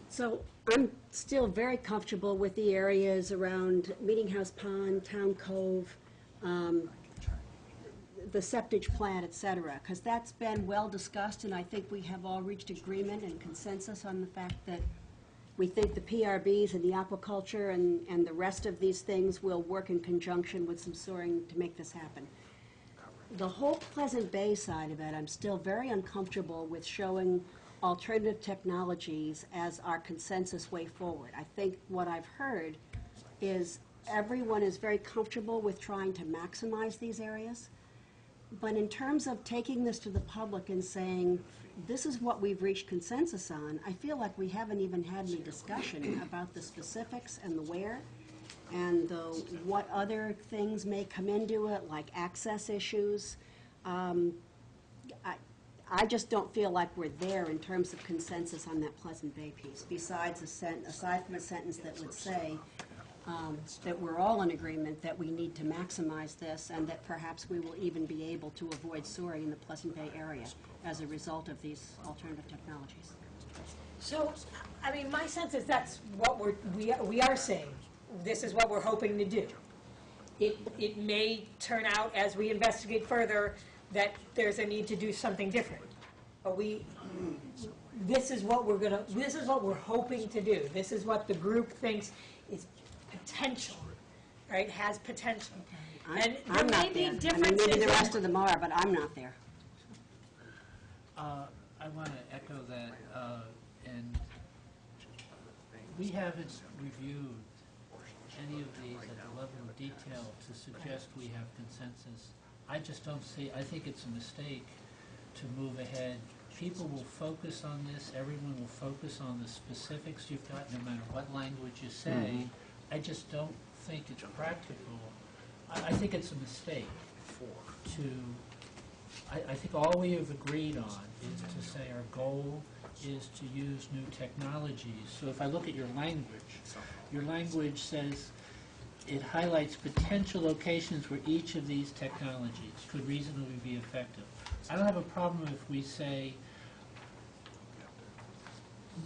So I'm still very comfortable with the areas around Meeting House Pond, Town Cove, the septage plant, et cetera, because that's been well discussed, and I think we have all reached agreement and consensus on the fact that we think the PRBs and the aquaculture and the rest of these things will work in conjunction with some soaring to make this happen. The whole Pleasant Bay side of it, I'm still very uncomfortable with showing alternative technologies as our consensus way forward. I think what I've heard is everyone is very comfortable with trying to maximize these areas. But in terms of taking this to the public and saying, this is what we've reached consensus on, I feel like we haven't even had any discussion about the specifics and the where, and what other things may come into it, like access issues. I just don't feel like we're there in terms of consensus on that Pleasant Bay piece, besides aside from a sentence that would say that we're all in agreement that we need to maximize this and that perhaps we will even be able to avoid soaring in the Pleasant Bay area as a result of these alternative technologies. So, I mean, my sense is that's what we are saying. This is what we're hoping to do. It may turn out as we investigate further that there's a need to do something different. But this is what we're hoping to do. This is what the group thinks is potential, right? Has potential. And there may be differences. Maybe the rest of them are, but I'm not there. I want to echo that, and we haven't reviewed any of these at the level of detail to suggest we have consensus. I just don't see, I think it's a mistake to move ahead. People will focus on this, everyone will focus on the specifics you've got, no matter what language you say. I just don't think it's practical. I think it's a mistake I think all we have agreed on is to say our goal is to use new technologies. So if I look at your language says it highlights potential locations where each of these technologies could reasonably be effective. I don't have a problem if we say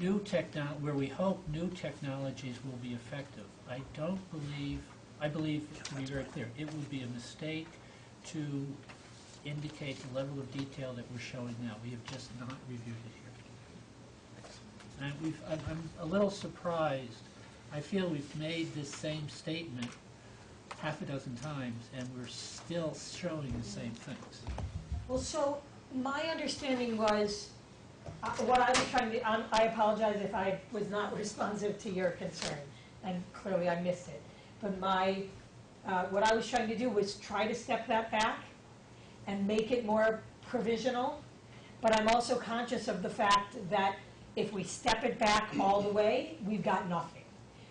where we hope new technologies will be effective. I believe, to be very clear, it would be a mistake to indicate the level of detail that we're showing now. We have just not reviewed it here. And I'm a little surprised. I feel we've made this same statement half a dozen times, and we're still showing the same things. Well, so my understanding was, what I was trying to, I apologize if I was not responsive to your concern, and clearly I missed it. But what I was trying to do was try to step that back and make it more provisional. But I'm also conscious of the fact that if we step it back all the way, we've got nothing.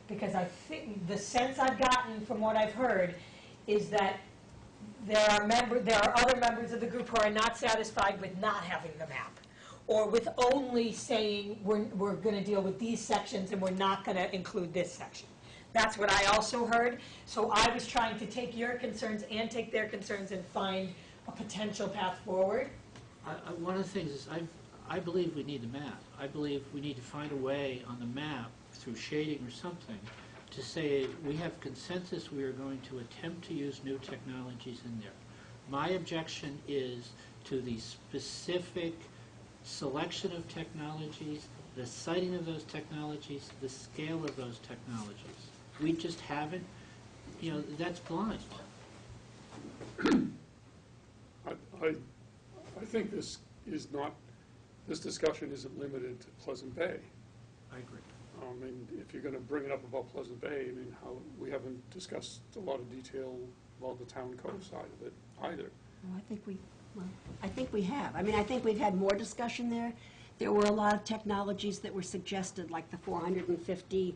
Because I think the sense I've gotten from what I've heard is that there are other members of the group who are not satisfied with not having the map, or with only saying we're going to deal with these sections and we're not going to include this section. That's what I also heard. So I was trying to take your concerns and take their concerns and find a potential path forward. One of the things is I believe we need the map. I believe we need to find a way on the map through shading or something, to say we have consensus, we are going to attempt to use new technologies in there. My objection is to the specific selection of technologies, the citing of those technologies, the scale of those technologies. We just haven't, that's blind. I think this discussion isn't limited to Pleasant Bay. I agree. I mean, if you're going to bring it up about Pleasant Bay, I mean, we haven't discussed a lot of detail about the town code side of it either. Well, I think we have. I mean, I think we've had more discussion there. There were a lot of technologies that were suggested, like the 450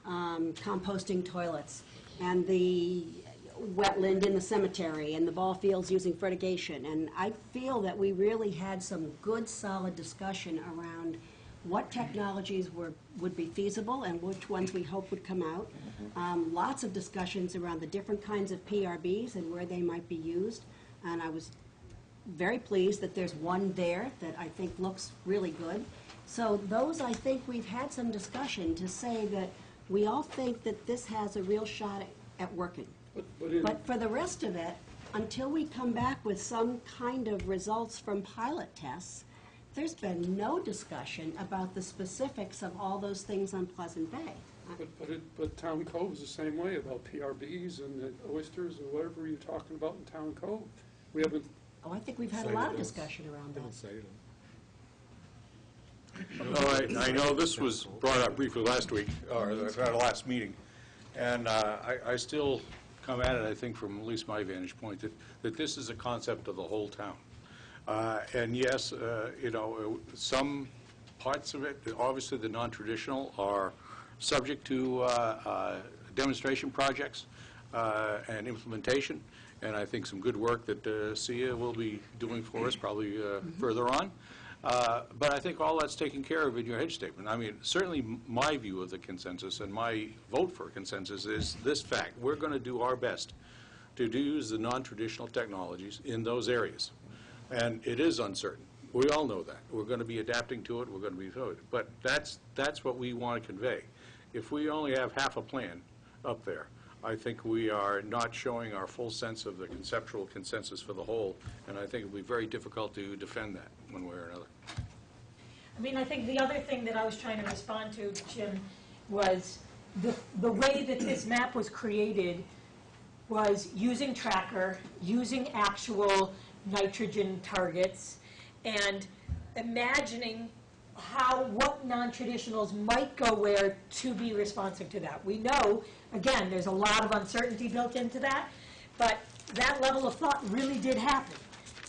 composting toilets, and the wetland in the cemetery, and the ball fields using fertigation. And I feel that we really had some good, solid discussion around what technologies would be feasible and which ones we hope would come out. Lots of discussions around the different kinds of PRBs and where they might be used. And I was very pleased that there's one there that I think looks really good. So those, I think we've had some discussion to say that we all think that this has a real shot at working. But for the rest of it, until we come back with some kind of results from pilot tests, there's been no discussion about the specifics of all those things on Pleasant Bay. But Town Cove is the same way about PRBs and the oysters or whatever you're talking about in Town Cove. We haven't. Oh, I think we've had a lot of discussion around that. No, I know this was brought up briefly last week, or at our last meeting, and I still come at it, I think, from at least my vantage point, that this is a concept of the whole town. And yes, some parts of it, obviously the non-traditional, are subject to demonstration projects and implementation, and I think some good work that SIA will be doing for us probably further on. But I think all that's taken care of in your hedge statement. I mean, certainly my view of the consensus and my vote for consensus is this fact. We're going to do our best to use the non-traditional technologies in those areas. And it is uncertain. We all know that. We're going to be adapting to it. We're going to be through it. But that's what we want to convey. If we only have half a plan up there, I think we are not showing our full sense of the conceptual consensus for the whole, and I think it will be very difficult to defend that one way or another. I mean, I think the other thing that I was trying to respond to, Jim, was the way that this map was created was using tracker, using actual nitrogen targets, and imagining what non-traditionals might go where to be responsive to that. We know, again, there's a lot of uncertainty built into that, but that level of thought really did happen,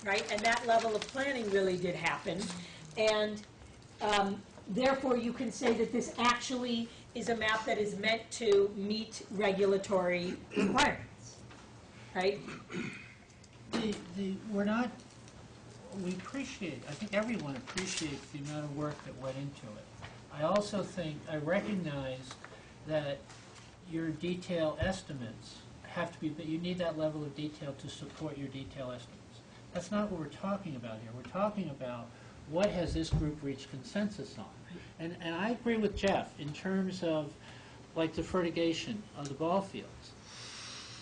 right? And that level of planning really did happen. And therefore, you can say that this actually is a map that is meant to meet regulatory requirements, right? We appreciate, I think everyone appreciates the amount of work that went into it. I also think, I recognize that your detail estimates have to be, but you need that level of detail to support your detail estimates. That's not what we're talking about here. We're talking about what has this group reached consensus on. And I agree with Jeff in terms of, like, the fertigation of the ball fields.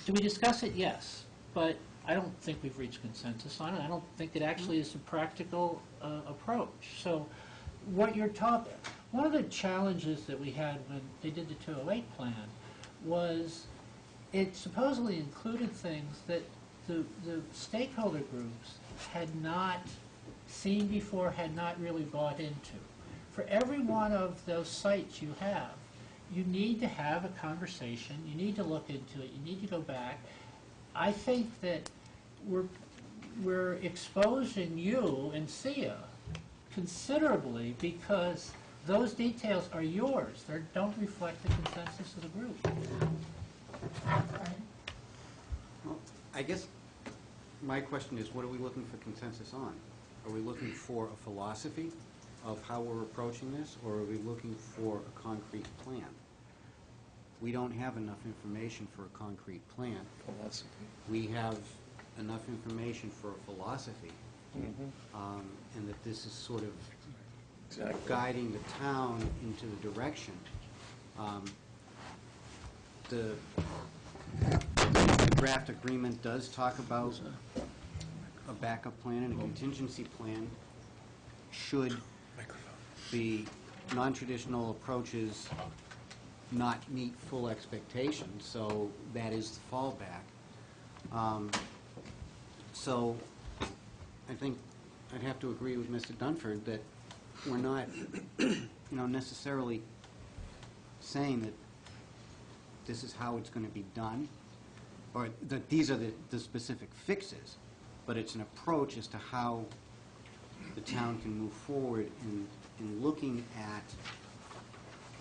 Do we discuss it? Yes. But I don't think we've reached consensus on it. I don't think it actually is a practical approach. So what you're talking, one of the challenges that we had when they did the 208 plan was it supposedly included things that the stakeholder groups had not seen before, had not really bought into. For every one of those sites you have, you need to have a conversation, you need to look into it, you need to go back. I think that we're exposing you and SIA considerably because those details are yours. They don't reflect the consensus of the group. Well, I guess my question is, what are we looking for consensus on? Are we looking for a philosophy of how we're approaching this, or are we looking for a concrete plan? We don't have enough information for a concrete plan. Philosophy. We have enough information for a philosophy, and that this is sort of guiding the town into the direction The draft agreement does talk about a backup plan and a contingency plan should the non-traditional approaches not meet full expectations, so that is the fallback. So I think I'd have to agree with Mr. Dunford that we're not, necessarily saying that this is how it's going to be done, or that these are the specific fixes, but it's an approach as to how the town can move forward in looking at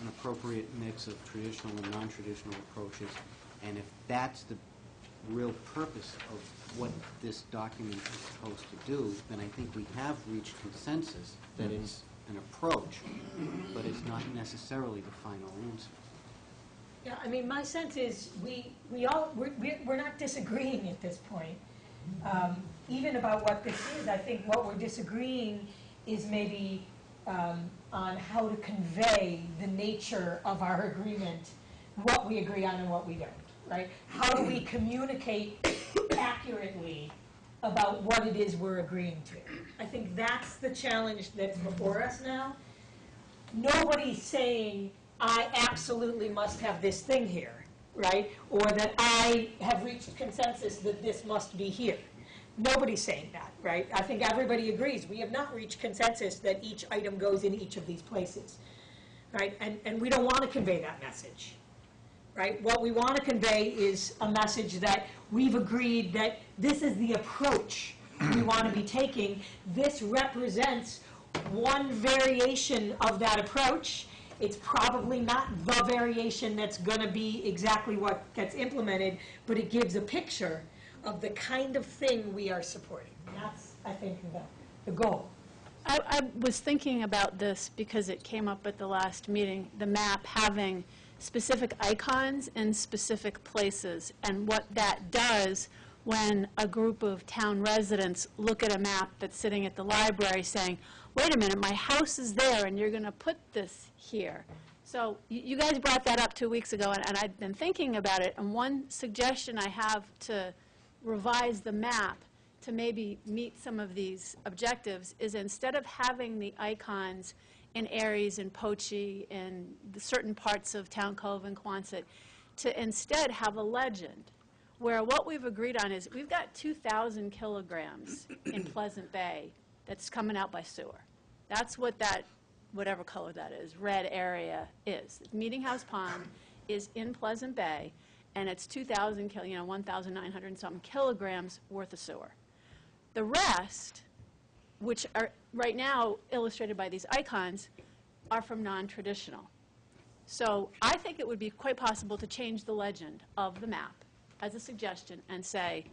an appropriate mix of traditional and non-traditional approaches. And if that's the real purpose of what this document is supposed to do, then I think we have reached consensus that it's an approach, but it's not necessarily the final answer. Yeah, I mean, my sense is we're not disagreeing at this point, even about what this is. I think what we're disagreeing is maybe on how to convey the nature of our agreement, what we agree on and what we don't, right? How do we communicate accurately about what it is we're agreeing to? I think that's the challenge that's before us now. Nobody's saying, I absolutely must have this thing here, right? Or that I have reached consensus that this must be here. Nobody's saying that, right? I think everybody agrees. We have not reached consensus that each item goes in each of these places, right? And we don't want to convey that message, right? What we want to convey is a message that we've agreed that this is the approach we want to be taking. This represents one variation of that approach. It's probably not the variation that's going to be exactly what gets implemented, but it gives a picture of the kind of thing we are supporting. That's, I think, the goal. I was thinking about this because it came up at the last meeting, the map having specific icons in specific places, and what that does when a group of town residents look at a map that's sitting at the library saying, wait a minute, my house is there and you're going to put this here. So you guys brought that up 2 weeks ago, and I've been thinking about it, and one suggestion I have to revise the map to maybe meet some of these objectives is instead of having the icons in Aries and Poche and the certain parts of Town Cove and Quonset, to instead have a legend where what we've agreed on is we've got 2,000 kilograms in Pleasant Bay that's coming out by sewer. That's what that, whatever color that is, red area is. Meeting House Pond is in Pleasant Bay, and it's 2,000, 1,900 and something kilograms worth of sewer. The rest, which are right now illustrated by these icons, are from non-traditional. So I think it would be quite possible to change the legend of the map as a suggestion and say,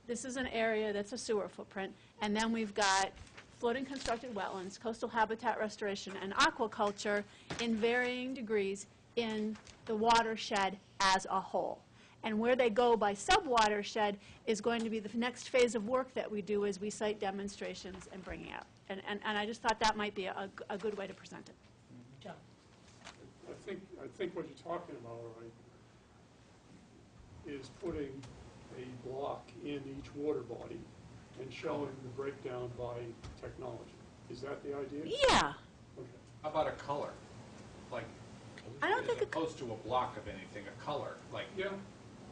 this is an area that's a sewer footprint, and then we've got floating constructed wetlands, coastal habitat restoration, and aquaculture in varying degrees in the watershed as a whole. And where they go by sub-watershed is going to be the next phase of work that we do as we site demonstrations and bring it out. And I just thought that might be a good way to present it. John? I think what you're talking about, right, is putting a block in each water body and showing the breakdown by technology. Is that the idea? Yeah. Okay. How about a color? Like, I don't think as opposed to a block of anything, a color. Like, yeah.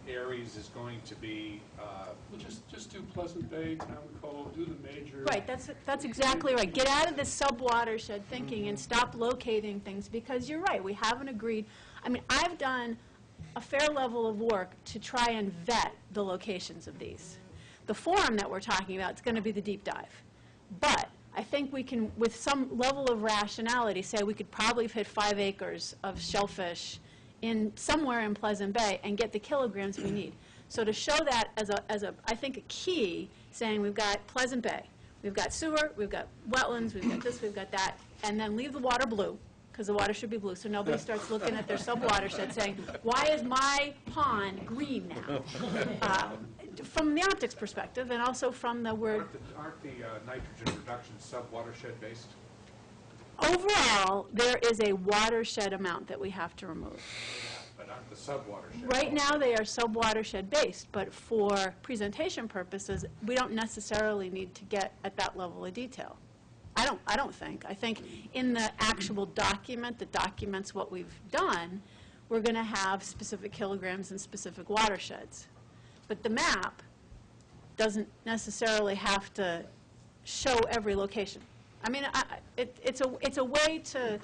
Aries is going to be... Well, just do Pleasant Bay, Town Cove, do the major... Right, that's exactly right. Get out of the sub-watershed thinking and stop locating things, because you're right, we haven't agreed. I mean, I've done a fair level of work to try and vet the locations of these. The forum that we're talking about is going to be the deep dive. But I think we can, with some level of rationality, say we could probably hit 5 acres of shellfish in somewhere in Pleasant Bay and get the kilograms we need. So to show that as a I think, a key, saying we've got Pleasant Bay, we've got sewer, we've got wetlands, we've got this, we've got that, and then leave the water blue, because the water should be blue, so nobody starts looking at their sub-watershed saying, why is my pond green now? From the optics perspective, and also from the word... Aren't the nitrogen reductions sub-watershed based? overall, there is a watershed amount that we have to remove. But aren't the sub-watershed? Right now, they are sub-watershed based, but for presentation purposes, we don't necessarily need to get at that level of detail. I don't think. I think in the actual document that documents what we've done, we're going to have specific kilograms and specific watersheds. But the map doesn't necessarily have to show every location. I mean, it's a way to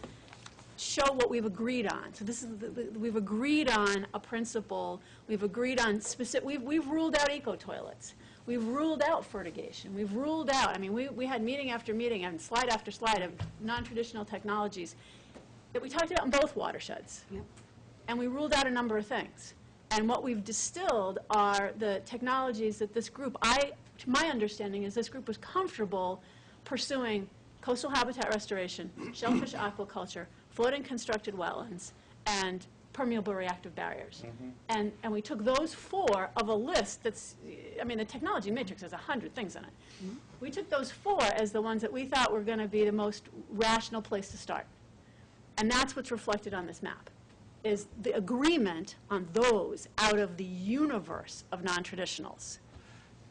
show what we've agreed on. So this is we've agreed on a principle. We've agreed on specific. We've ruled out eco-toilets. We've ruled out fertigation. We've ruled out. I mean, we had meeting after meeting and slide after slide of non-traditional technologies that we talked about in both watersheds. Yep. And we ruled out a number of things. And what we've distilled are the technologies that this group, to my understanding, is this group was comfortable pursuing coastal habitat restoration, shellfish aquaculture, floating constructed wetlands, and permeable reactive barriers. And we took those 4 of a list that's, I mean, the technology matrix has 100 things in it. We took those 4 as the ones that we thought were going to be the most rational place to start. And that's what's reflected on this map, is the agreement on those out of the universe of non-traditionals.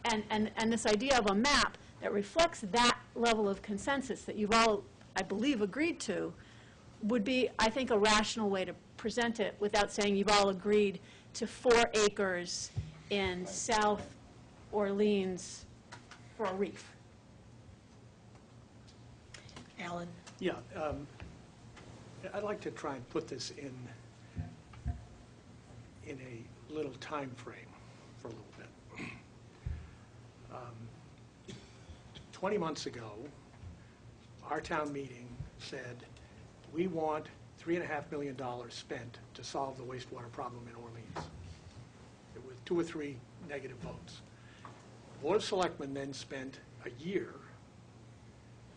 And this idea of a map that reflects that level of consensus that you've all, I believe, agreed to would be, I think, a rational way to present it without saying you've all agreed to 4 acres in South Orleans for a reef. Alan? Yeah, I'd like to try and put this in a little time frame for a little bit. 20 months ago, our town meeting said, we want $3.5 million spent to solve the wastewater problem in Orleans. There were 2 or 3 negative votes. The Board of Selectmen then spent a year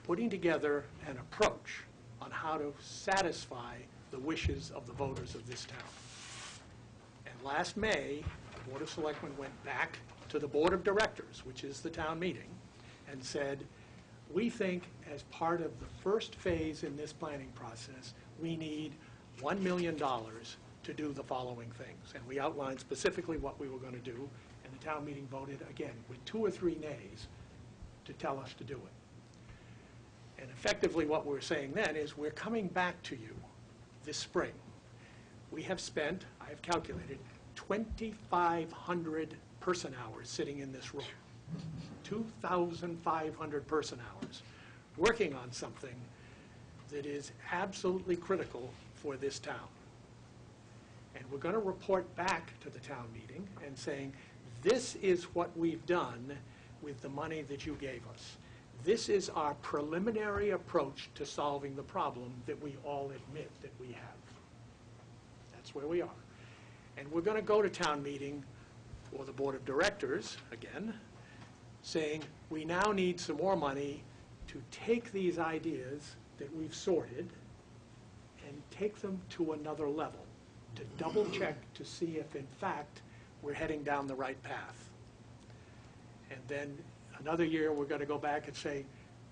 putting together an approach on how to satisfy the wishes of the voters of this town. And last May, the Board of Selectmen went back to the Board of Directors, which is the town meeting, and said, we think as part of the first phase in this planning process, we need $1 million to do the following things. And we outlined specifically what we were going to do, and the town meeting voted, again, with 2 or 3 nays to tell us to do it. And effectively what we're saying then is we're coming back to you this spring. We have spent, I have calculated, 2,500 person hours sitting in this room. 2,500 person hours working on something that is absolutely critical for this town. And we're going to report back to the town meeting and saying, this is what we've done with the money that you gave us. This is our preliminary approach to solving the problem that we all admit that we have. That's where we are. And we're going to go to town meeting for the Board of Directors, again, saying we now need some more money to take these ideas that we've sorted and take them to another level, to double check to see if in fact we're heading down the right path. And then another year we're going to go back and say,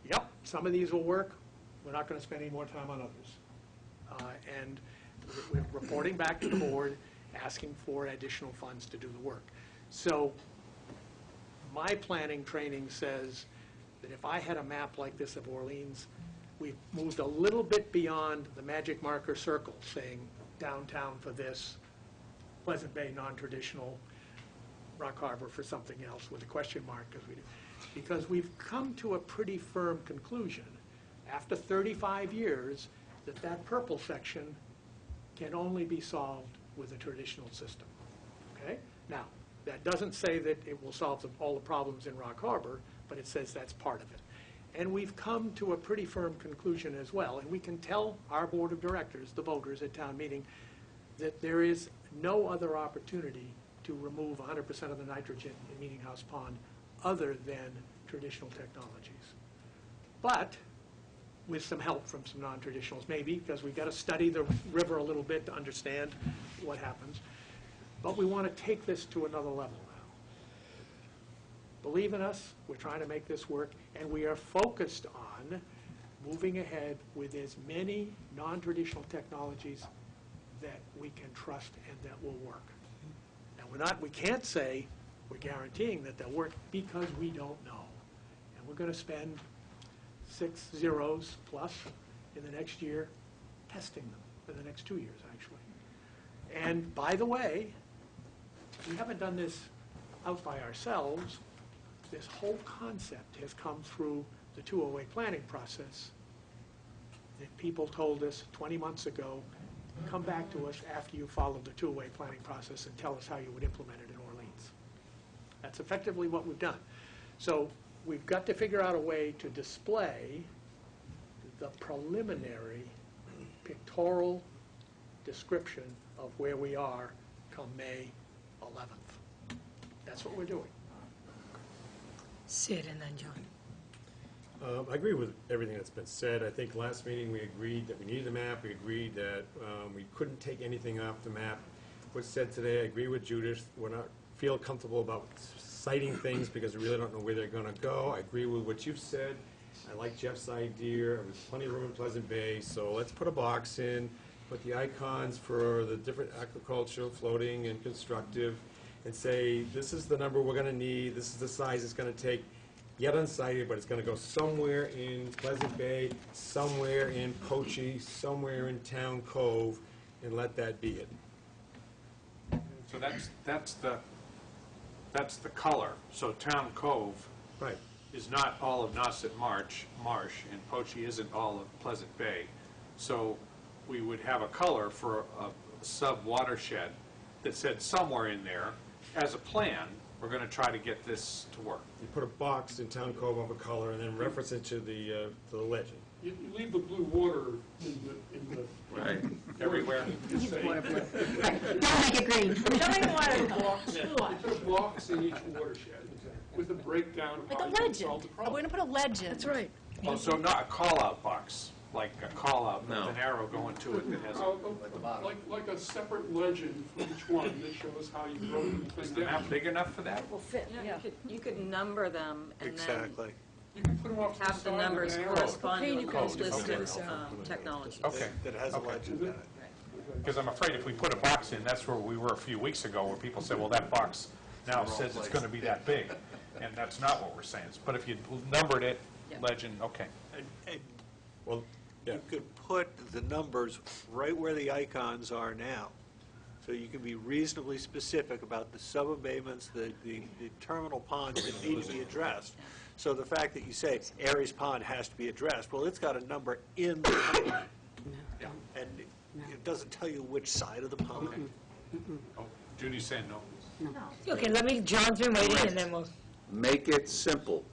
yep, some of these will work, we're not going to spend any more time on others. And we're reporting back to the board, asking for additional funds to do the work. So my planning training says that if I had a map like this of Orleans, we've moved a little bit beyond the magic marker circle, saying downtown for this, Pleasant Bay non-traditional, Rock Harbor for something else with a question mark, because we've come to a pretty firm conclusion after 35 years that that purple section can only be solved with a traditional system. Okay? Now, that doesn't say that it will solve all the problems in Rock Harbor, but it says that's part of it. And we've come to a pretty firm conclusion as well, and we can tell our Board of Directors, the voters at town meeting, that there is no other opportunity to remove 100% of the nitrogen in Meeting House Pond other than traditional technologies. But with some help from some non-traditionals, maybe, because we've got to study the river a little bit to understand what happens. But we want to take this to another level now. Believe in us, we're trying to make this work, and we are focused on moving ahead with as many non-traditional technologies that we can trust and that will work. And we can't say we're guaranteeing that they'll work because we don't know. And we're going to spend 6 zeros plus in the next year testing them, for the next 2 years, actually. And by the way, we haven't done this out by ourselves. This whole concept has come through the 208 planning process that people told us 20 months ago, come back to us after you followed the 208 planning process and tell us how you would implement it in Orleans. That's effectively what we've done. So we've got to figure out a way to display the preliminary pictorial description of where we are come May 11th. That's what we're doing. Sid and then John. I agree with everything that's been said. I think last meeting we agreed that we needed a map. We agreed that we couldn't take anything off the map. What's said today, I agree with Judith. We're not feel comfortable about citing things because we really don't know where they're going to go. I agree with what you've said. I like Jeff's idea. There's plenty of room in Pleasant Bay, so let's put a box in, put the icons for the different aquaculture, floating and constructive, and say, this is the number we're going to need, this is the size it's going to take, yet unsighted, but it's going to go somewhere in Pleasant Bay, somewhere in Poche, somewhere in Town Cove, and let that be it. So that's the color. So Town Cove is not all of Nauset Marsh, and Poche isn't all of Pleasant Bay. So we would have a color for a sub-watershed that said somewhere in there, as a plan, we're going to try to get this to work. You put a box in Town Cove of a color and then reference it to the legend. You leave the blue water in the Right. Everywhere. You say- Don't make it green. Don't even want to Put a box in each watershed with a breakdown of Like how a you can legend. solve the We're problem. going to put a legend. That's right. Oh, so not a call-out box, like a call-out with an arrow going to it that has Like a separate legend for each one that shows how you broke the Is thing the down. map big enough for that? Will fit, yeah. You could number them and then Exactly. You can put them off to the have the side with numbers an arrow. correspond with Code. those listed Okay. technologies. Okay. That has a legend in it. Because I'm afraid if we put a box in, that's where we were a few weeks ago, where people said, well, that box now says it's going to be that big. And that's not what we're saying. But if you numbered it, legend, okay. And Well, you could put the numbers right where the icons are now. So you can be reasonably specific about the sub-abatements, the terminal ponds that need to be addressed. So the fact that you say Aries Pond has to be addressed, well, it's got a number in the pond. And it doesn't tell you which side of the pond. Oh, Judy's saying no. Okay, John's been waiting, and then we'll... Make it simple.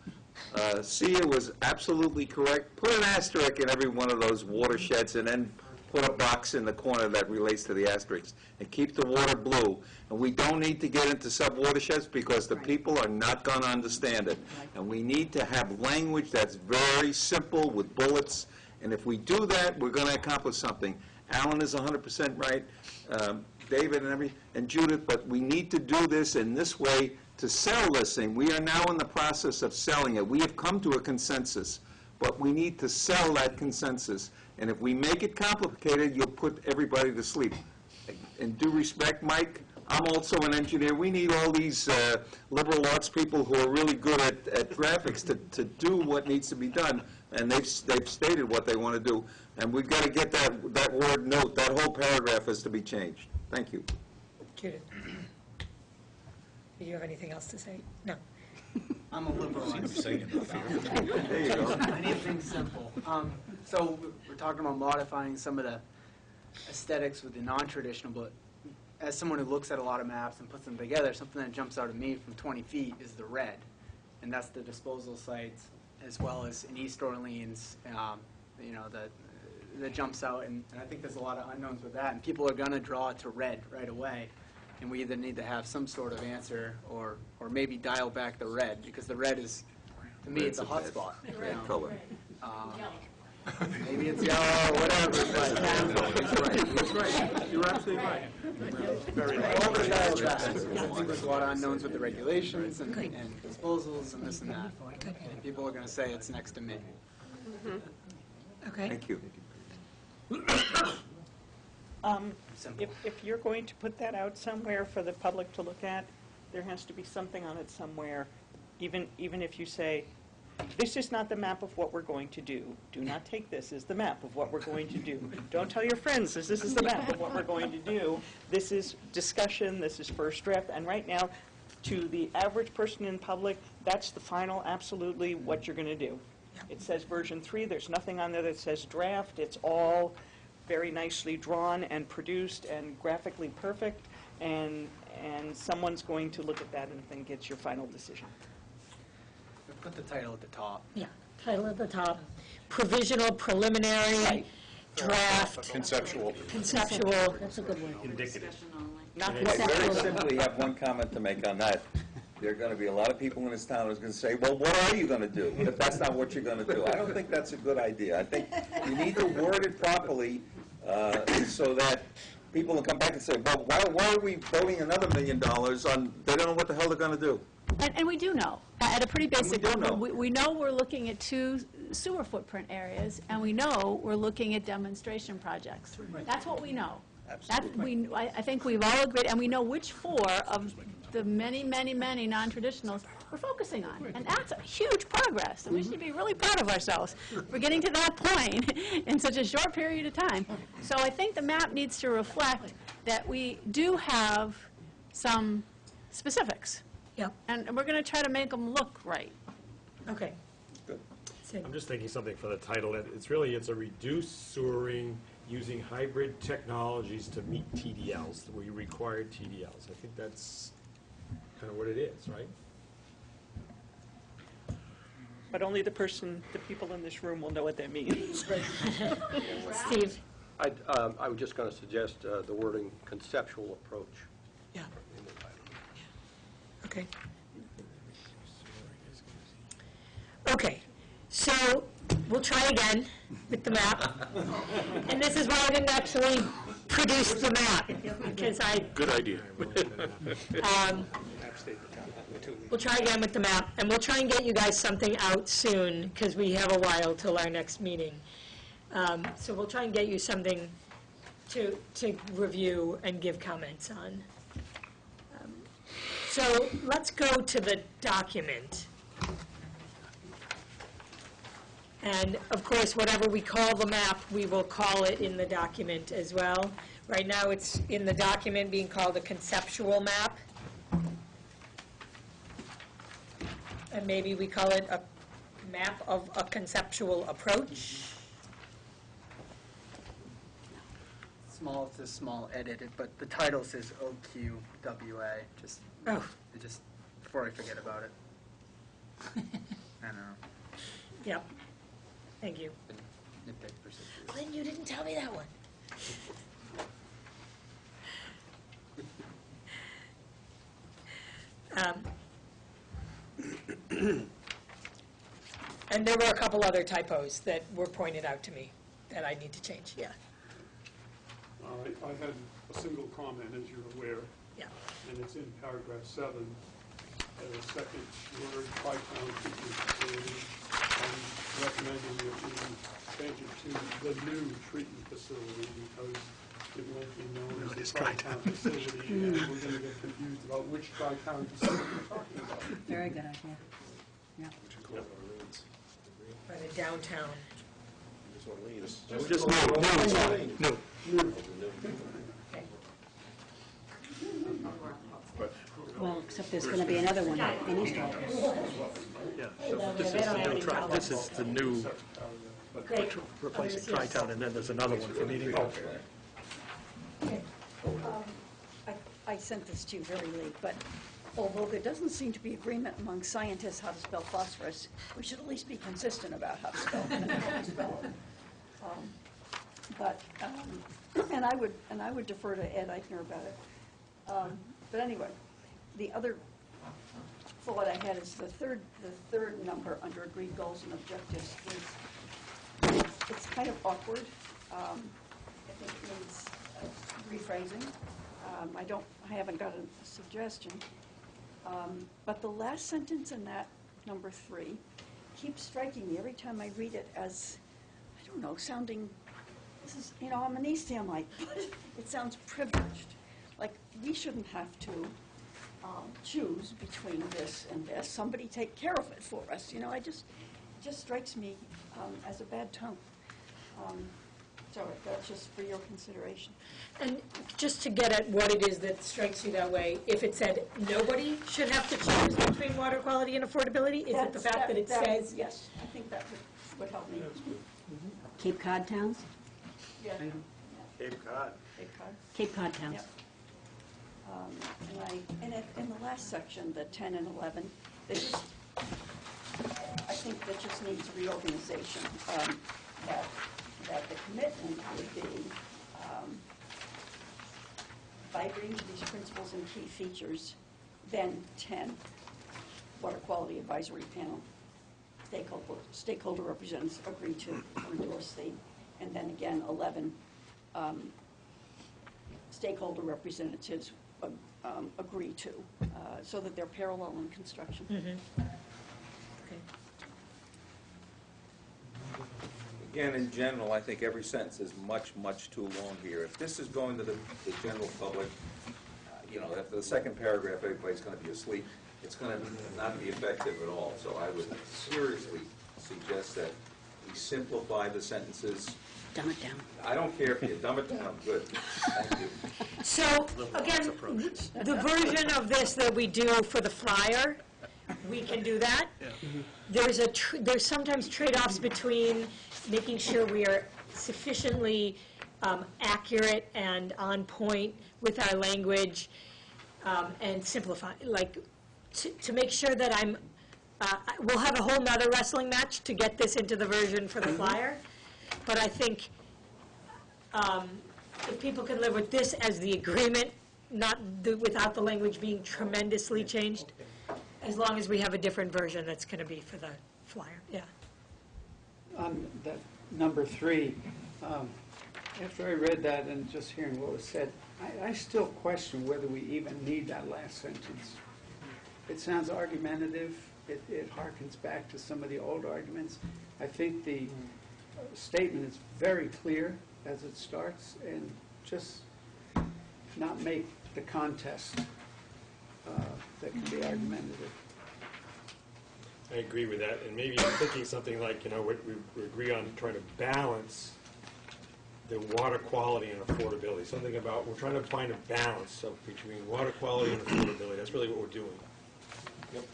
Sia was absolutely correct. Put an asterisk in every one of those watersheds and then put a box in the corner that relates to the asterisks. And keep the water blue. And we don't need to get into sub-watersheds because the people are not going to understand it. And we need to have language that's very simple with bullets. And if we do that, we're going to accomplish something. Alan is 100% right, David and Judith, but we need to do this in this way to sell this thing. We are now in the process of selling it. We have come to a consensus, but we need to sell that consensus. And if we make it complicated, you'll put everybody to sleep. In due respect, Mike, I'm also an engineer. We need all these liberal arts people who are really good at graphics to do what needs to be done, and they've stated what they want to do. And we've got to get that word note, that whole paragraph is to be changed. Thank you. Judith, do you have anything else to say? No. I'm a liberal. There you go. I need things simple. So we're talking about modifying some of the aesthetics with the non-traditional, but as someone who looks at a lot of maps and puts them together, something that jumps out at me from 20 feet is the red. And that's the disposal sites, as well as in East Orleans, that jumps out. And I think there's a lot of unknowns with that. And people are going to draw it to red right away. And we either need to have some sort of answer or maybe dial back the red, because the red is, to me, it's a hot spot. Red color. Maybe it's yellow or whatever, but He's right. You're absolutely right. I think there's a lot of unknowns with the regulations and disposals and this and that. And people are going to say it's next to me. Okay. Thank you. If you're going to put that out somewhere for the public to look at, there has to be something on it somewhere, even if you say, this is not the map of what we're going to do. Do not take this as the map of what we're going to do. Don't tell your friends this is the map of what we're going to do. This is discussion, this is first draft, and right now, to the average person in public, that's the final, absolutely what you're going to do. It says version 3, there's nothing on there that says draft, it's all very nicely drawn and produced and graphically perfect, and someone's going to look at that and think it's your final decision. Put the title at the top. Yeah, title at the top, provisional, preliminary, draft. Conceptual. Conceptual. That's a good one. Indicative. Not I very simply have one comment to make on that. There are going to be a lot of people in this town who's going to say, well, what are you going to do if that's not what you're going to do? I don't think that's a good idea. I think you need to word it properly so that people will come back and say, well, why are we voting another $1 million on, they don't know what the hell they're going to do. And we do know, at a pretty basic do level. know. We know we're looking at 2 sewer footprint areas, and we know we're looking at demonstration projects. That's what we know. Absolutely. I think we've all agreed, and we know which 4 of the many, many, many non-traditionals we're focusing on. And that's a huge progress, and we should be really proud of ourselves for getting to that point in such a short period of time. So I think the map needs to reflect that we do have some specifics. Yep. And we're going to try to make them look right. Okay. I'm just thinking something for the title. It's a reduced sewering using hybrid technologies to meet TDLs, we required TDLs. I think that's kind of what it is, right? But only the people in this room will know what that means. Steve? I was just going to suggest the wording conceptual approach. Yeah. Okay. Okay, so we'll try again with the map. And this is why I didn't actually produce the map, because Good idea. We'll try again with the map, and we'll try and get you guys something out soon, because we have a while till our next meeting. So we'll try and get you something to review and give comments on. So let's go to the document. And of course, whatever we call the map, we will call it in the document as well. Right now, it's in the document being called a conceptual map. And maybe we call it a map of a conceptual approach. It's a small edit, but the title says OQWA, just before I forget about it. I don't know. Yep. Thank you. Nitpick for 6 years. Glenn, you didn't tell me that one. And there were a couple other typos that were pointed out to me that I need to change, yeah. I had a single comment, as you're aware. Yeah. And it's in paragraph 7, the second word, Tri-Town Treatment Facility. I'm recommending that we change it to the new treatment facility, because it won't be known as the Tri-Town facility, and we're going to get confused about which Tri-Town facility we're talking about. Very good idea. Yeah. By the downtown. Just No. Well, except there's going to be another one in East August. Yeah, so this is the new this is the new replacing Tri-Town, and then there's another one for meeting. I sent this to you very late, but although there doesn't seem to be agreement among scientists how to spell phosphorus, we should at least be consistent about how to spell it. And I would defer to Ed Eichner about it. But anyway, the other thought I had is the third number under agreed goals and objectives is, it's kind of awkward. I think it needs rephrasing. I haven't got a suggestion. But the last sentence in that number 3 keeps striking me every time I read it as, I don't know, sounding, this is, you know, I'm an East Hamite, but it sounds privileged. Like, we shouldn't have to choose between this and this. Somebody take care of it for us, you know, it just strikes me as a bad tone. So that's just for your consideration. And just to get at what it is that strikes you that way, if it said nobody should have to choose between water quality and affordability, is it the fact that it says? Yes, I think that would help me. Cape Cod towns? Yeah. Cape Cod. Cape Cod. Cape Cod towns. Yep. And in the last section, the 10 and 11, they just, I think that just needs reorganization. That the commitment would be, by agreeing to these principles and key features, then 10, Water Quality Advisory Panel, stakeholder representatives agree to endorse the, and then again, 11, stakeholder representatives agree to, so that they're parallel in construction. Okay. Again, in general, I think every sentence is much, much too long here. If this is going to the general public, you know, after the second paragraph, everybody's going to be asleep. It's going to not be effective at all. So I would seriously suggest that we simplify the sentences. Dumb it down. I don't care if you dumb it down. Good. Thank you. So, again, the version of this that we do for the flyer, we can do that. There's sometimes trade-offs between making sure we are sufficiently accurate and on point with our language and simplify, like, to make sure that we'll have a whole nother wrestling match to get this into the version for the flyer. But I think if people can live with this as the agreement, without the language being tremendously changed, as long as we have a different version that's going to be for the flyer, yeah. On that number 3, after I read that and just hearing what was said, I still question whether we even need that last sentence. It sounds argumentative. It harkens back to some of the old arguments. I think the statement is very clear as it starts, and just not make the contest that can be argumentative. I agree with that, and maybe I'm thinking something like, you know, we agree on trying to balance the water quality and affordability. Something about, we're trying to find a balance between water quality and affordability. That's really what we're doing. Yep.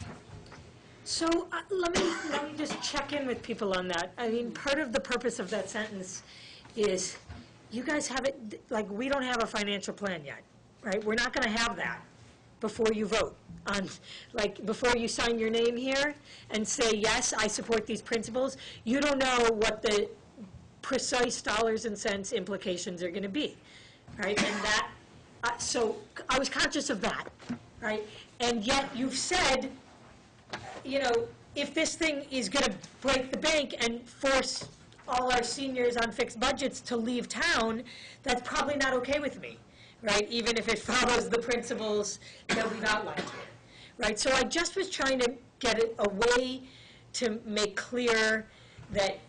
So let me just check in with people on that. I mean, part of the purpose of that sentence is you guys have it, like, we don't have a financial plan yet, right? We're not going to have that before you vote on, like, before you sign your name here and say, yes, I support these principles. You don't know what the precise dollars and cents implications are going to be, right? And that, so I was conscious of that, right? And yet you've said, you know, if this thing is going to break the bank and force all our seniors on fixed budgets to leave town, that's probably not okay with me, right? Even if it follows the principles that we've outlined here, right? So I just was trying to get a way to make clear that,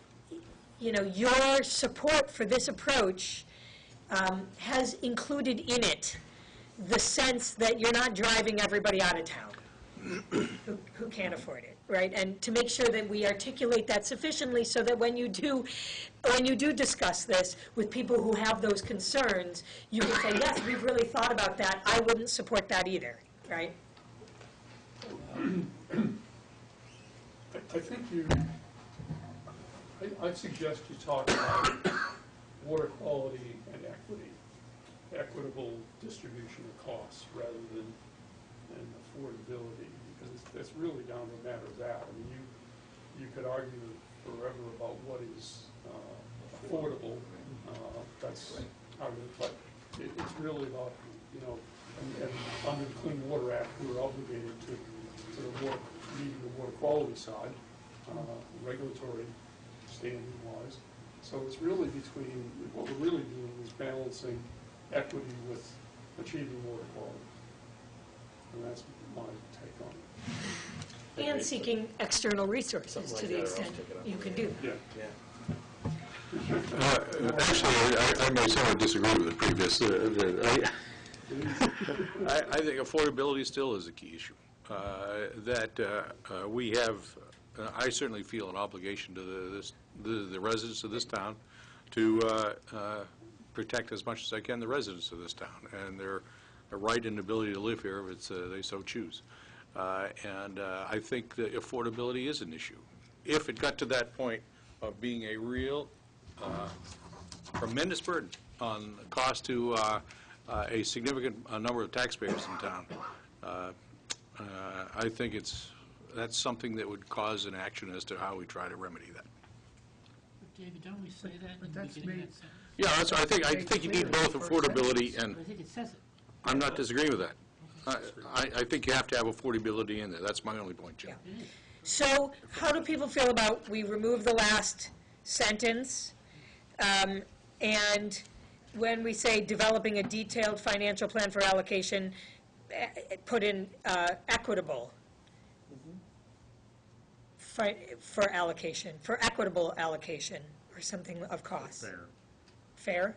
you know, your support for this approach has included in it the sense that you're not driving everybody out of town who can't afford it, right? And to make sure that we articulate that sufficiently so that when you do discuss this with people who have those concerns, you can say, yes, we've really thought about that. I wouldn't support that either, right? I think I'd suggest you talk about water quality and equitable distribution of costs rather than affordability, because it's really down to a matter of that. I mean, you could argue forever about what is affordable. That's argument, but it's really about, you know, and under the Clean Water Act, we're obligated to meeting the water quality side, regulatory standing-wise. So it's really between, what we're really doing is balancing equity with achieving water quality. And that's my take on it. And seeking external resources to the extent you can do that. Yeah. Actually, I may somewhat disagree with the previous. I think affordability still is a key issue. We have, I certainly feel an obligation to the residents of this town to protect as much as I can the residents of this town and their right and ability to live here if they so choose. And I think that affordability is an issue. If it got to that point of being a real tremendous burden on the cost to a significant number of taxpayers in town, I think that's something that would cause an action as to how we try to remedy that. David, don't we say that in the that's beginning me. of that sentence? Yeah, that's, I think you need both affordability and, I think it says it. I'm not disagreeing with that. I think you have to have affordability in there. That's my only point, Jim. So how do people feel about, we remove the last sentence, and when we say developing a detailed financial plan for allocation, put in equitable for allocation, for equitable allocation, or something of cost? Fair. Fair?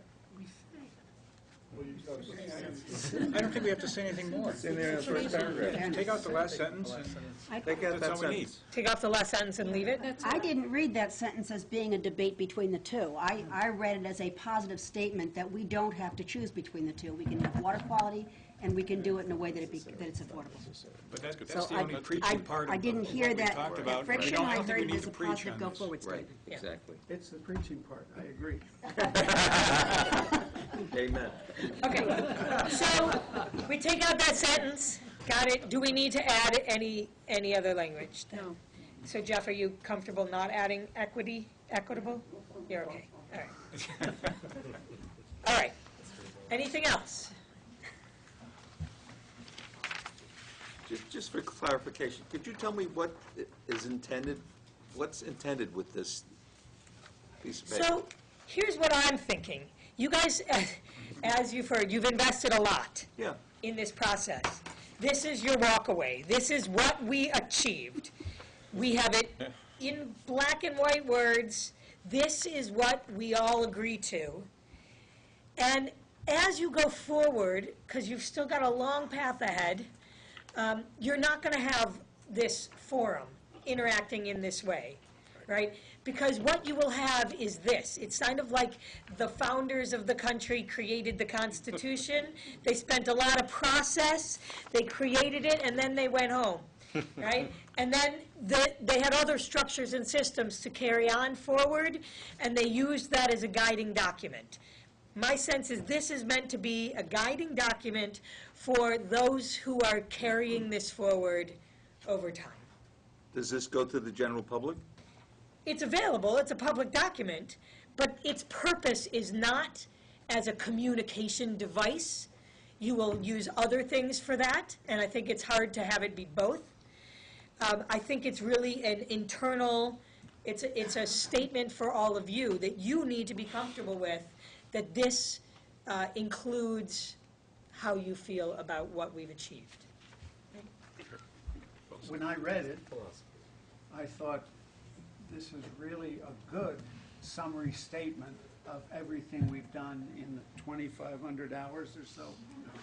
I don't think we have to say anything more. It's in there in the first paragraph. Take out the last sentence and that's all we need. Take off the last sentence and leave it? I didn't read that sentence as being a debate between the two. I read it as a positive statement that we don't have to choose between the two. We can have water quality, and we can do it in a way that it's affordable. But that's So the only preaching part of I didn't hear what we that talked about. friction. We don't I think we heard it need as to a preach positive on this. go-forward Right, statement. exactly. It's the preaching part, I agree. Amen. Okay, so we take out that sentence, got it. Do we need to add any other language? No. So Jeff, are you comfortable not adding equitable? You're okay, all right. All right, anything else? Just for clarification, could you tell me what is intended, what's intended with this piece of paper? So here's what I'm thinking. You guys, as you've heard, you've invested a lot in this process. This is your walkaway. This is what we achieved. We have it in black and white words. This is what we all agree to. And as you go forward, because you've still got a long path ahead, you're not going to have this forum interacting in this way, right? Because what you will have is this. It's kind of like the founders of the country created the Constitution. They spent a lot of process. They created it, and then they went home, right? And then they had other structures and systems to carry on forward, and they used that as a guiding document. My sense is this is meant to be a guiding document for those who are carrying this forward over time. Does this go to the general public? It's available, it's a public document, but its purpose is not as a communication device. You will use other things for that, and I think it's hard to have it be both. I think it's really an internal, it's a statement for all of you that you need to be comfortable with, that this includes how you feel about what we've achieved. When I read it, I thought this is really a good summary statement of everything we've done in the 2,500 hours or so,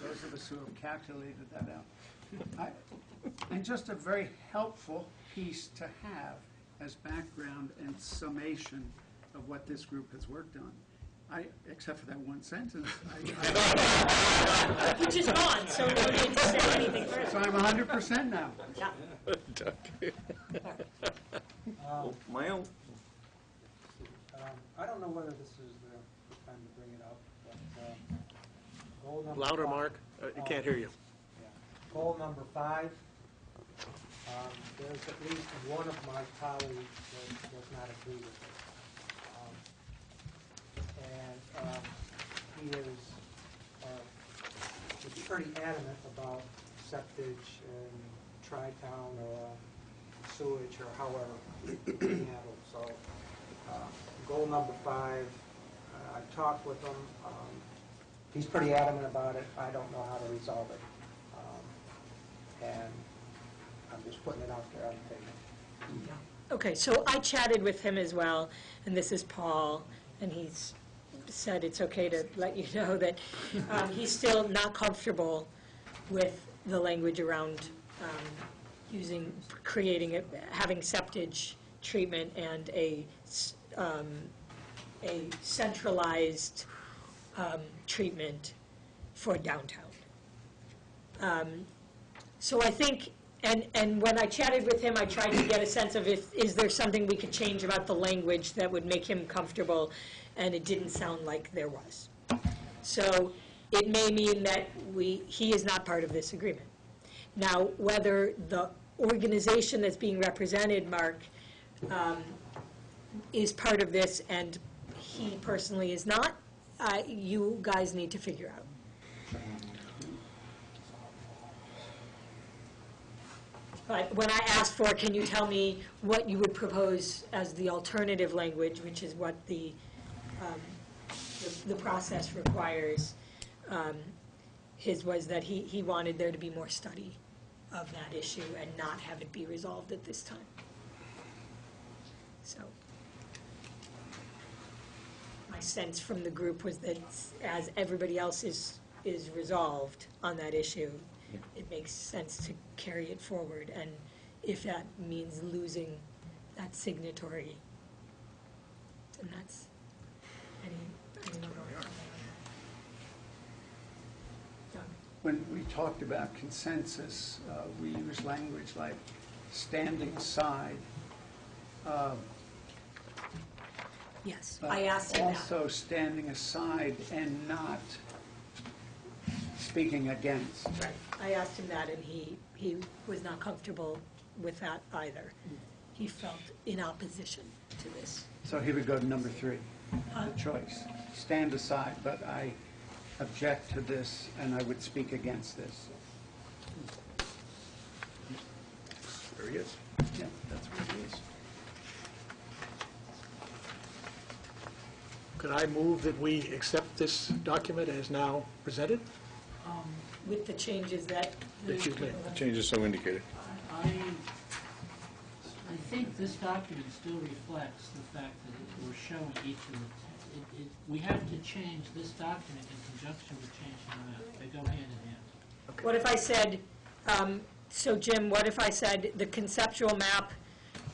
those of us who have calculated that out. And just a very helpful piece to have as background and summation of what this group has worked on. Except for that one sentence. Which is gone, so no need to say anything further. So I'm 100% now. Yeah. My own. I don't know whether this is the time to bring it up, but goal number Louder, 5. Mark. I can't hear you. Goal number 5, there's at least one of my colleagues that does not agree with it. He is pretty adamant about septage and tri-town or sewage or however it's handled. So goal number 5, I've talked with him. He's pretty adamant about it. I don't know how to resolve it. And I'm just putting it out there on the table. Okay, so I chatted with him as well, and this is Paul, and he's said it's okay to let you know that he's still not comfortable with the language around having septage treatment and a centralized treatment for downtown. So I think, and when I chatted with him, I tried to get a sense of is there something we could change about the language that would make him comfortable, and it didn't sound like there was. So it may mean that he is not part of this agreement. Now, whether the organization that's being represented, Mark, is part of this and he personally is not, you guys need to figure out. But when I asked for, can you tell me what you would propose as the alternative language, which is what the process requires, his was that he wanted there to be more study of that issue and not have it be resolved at this time. So my sense from the group was that as everybody else is resolved on that issue, it makes sense to carry it forward, and if that means losing that signatory, then that's any number. When we talked about consensus, we use language like standing aside. Yes, I asked him that. Also standing aside and not speaking against. Right. I asked him that, and he was not comfortable with that either. He felt in opposition to this. So he would go to number 3, the choice. Stand aside, but I object to this, and I would speak against this. There he is. Yeah, that's what it is. Could I move that we accept this document as now presented? With the changes that That you've made. Changes so indicated. I think this document still reflects the fact that we're showing each of the, we have to change this document in conjunction with changing the map. They go hand in hand. What if I said, so Jim, what if I said the conceptual map,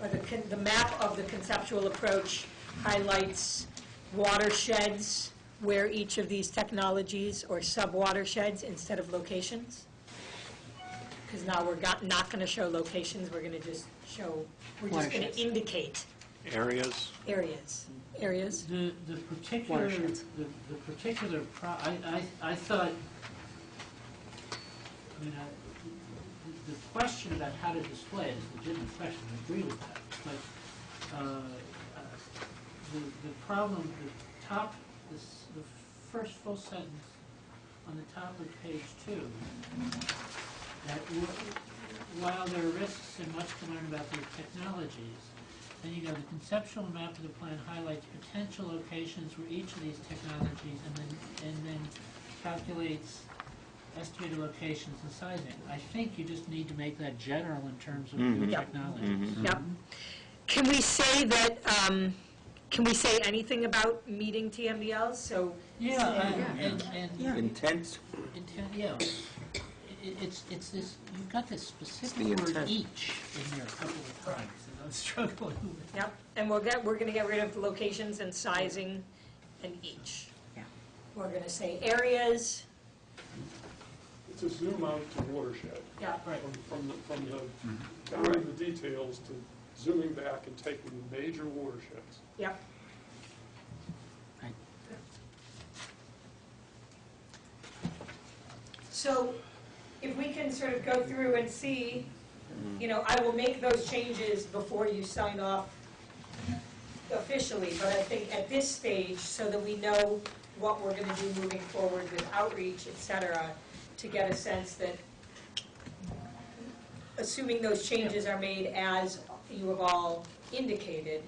or the map of the conceptual approach highlights watersheds where each of these technologies, or sub-watersheds instead of locations? Because now we're not going to show locations, we're going to just show, we're just going to indicate Areas. areas. The particular, the particular, I thought, the question about how to display it is a legitimate question, I agree with that. But the problem, the top, the first full sentence on the top of page 2, that while there are risks and much to learn about these technologies, then you go, the conceptual map of the plan highlights potential locations where each of these technologies, and then calculates estimated locations and sizing. I think you just need to make that general in terms of new technologies. Yep. Can we say that, can we say anything about meeting TMDLs? So Intent? Yeah. It's this, you've got this specific word each in there a couple of times, and I'm struggling with it. Yep, and we're going to get rid of locations and sizing and each. Yeah. We're going to say areas. It's a zoom out to watershed. Yeah. Right. From the, down in the details to zooming back and taking the major watersheds. Yep. So if we can sort of go through and see, I will make those changes before you sign off officially, but I think at this stage, so that we know what we're going to do moving forward with outreach, et cetera, to get a sense that, assuming those changes are made as you have all indicated,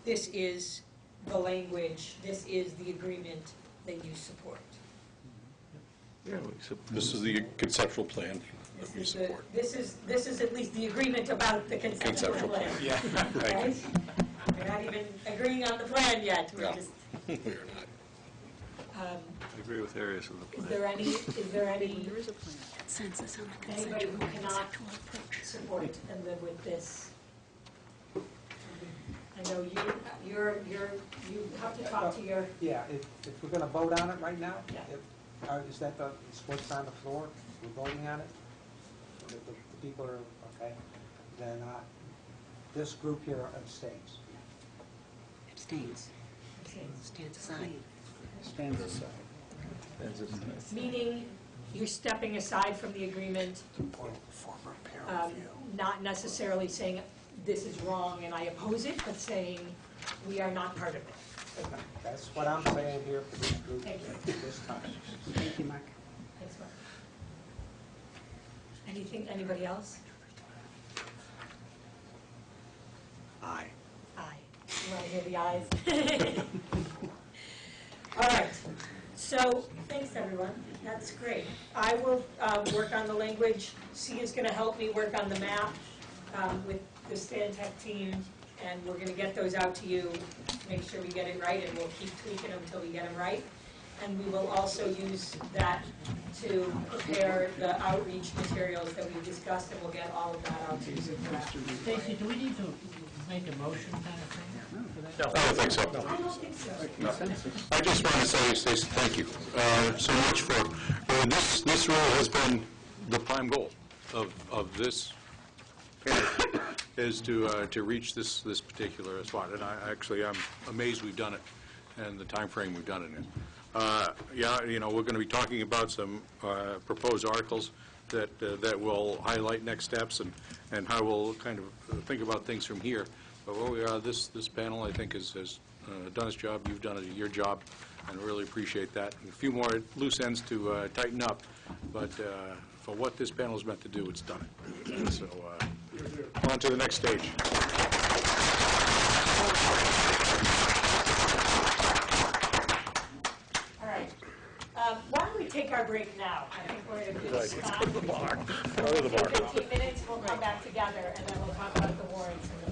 this is the language, this is the agreement that you support. This is the conceptual plan that we support. This is at least the agreement about the conceptual plan. Yeah. Right? We're not even agreeing agreeing on the plan yet. We're No. just, We're not. I agree with areas of the is plan. there any, Consensus on the anybody who conceptual cannot approach. support and live with this? I know you have to talk to your, Yeah, if we're going to vote on it right now, Yeah. is that is what's on the floor? We're voting on it? The people are, okay, then this group here abstains. Abstains. Stands aside. Stands aside. meaning you're stepping aside from the agreement, not necessarily saying this is wrong and I oppose it, but saying we are not part of it. That's what I'm saying here for this group Thank you. at this time. Thank you, Mark. Thanks, Mark. Anybody else? Aye. Aye. You want to hear the ayes? All right, so, thanks, everyone, that's great. I will work on the language, Sia's going to help me work on the map with the Stantec team, and we're going to get those out to you, make sure we get it right, and we'll keep tweaking them until we get them right. And we will also use that to prepare the outreach materials that we discussed, and we'll get all of that out to you for that. Stacy, do we need to make a motion kind of thing for that? I don't think so. I don't think so. I just want to say, Stacy, thank you so much for, this role has been the prime goal of this panel, is to reach this particular spot. And I'm amazed we've done it and the time frame we've done it in. Yeah, we're going to be talking about some proposed articles that will highlight next steps and how we'll kind of think about things from here. But where we are, this panel, I think, has done its job. You've done your job, and I really appreciate that. And a few more loose ends to tighten up, but for what this panel is meant to do, it's done it. So on to the next stage. All right. Why don't we take our break now? I think we're in a good spot. Go to the bar. 15 minutes, we'll come back together, and then we'll talk about the warrants and the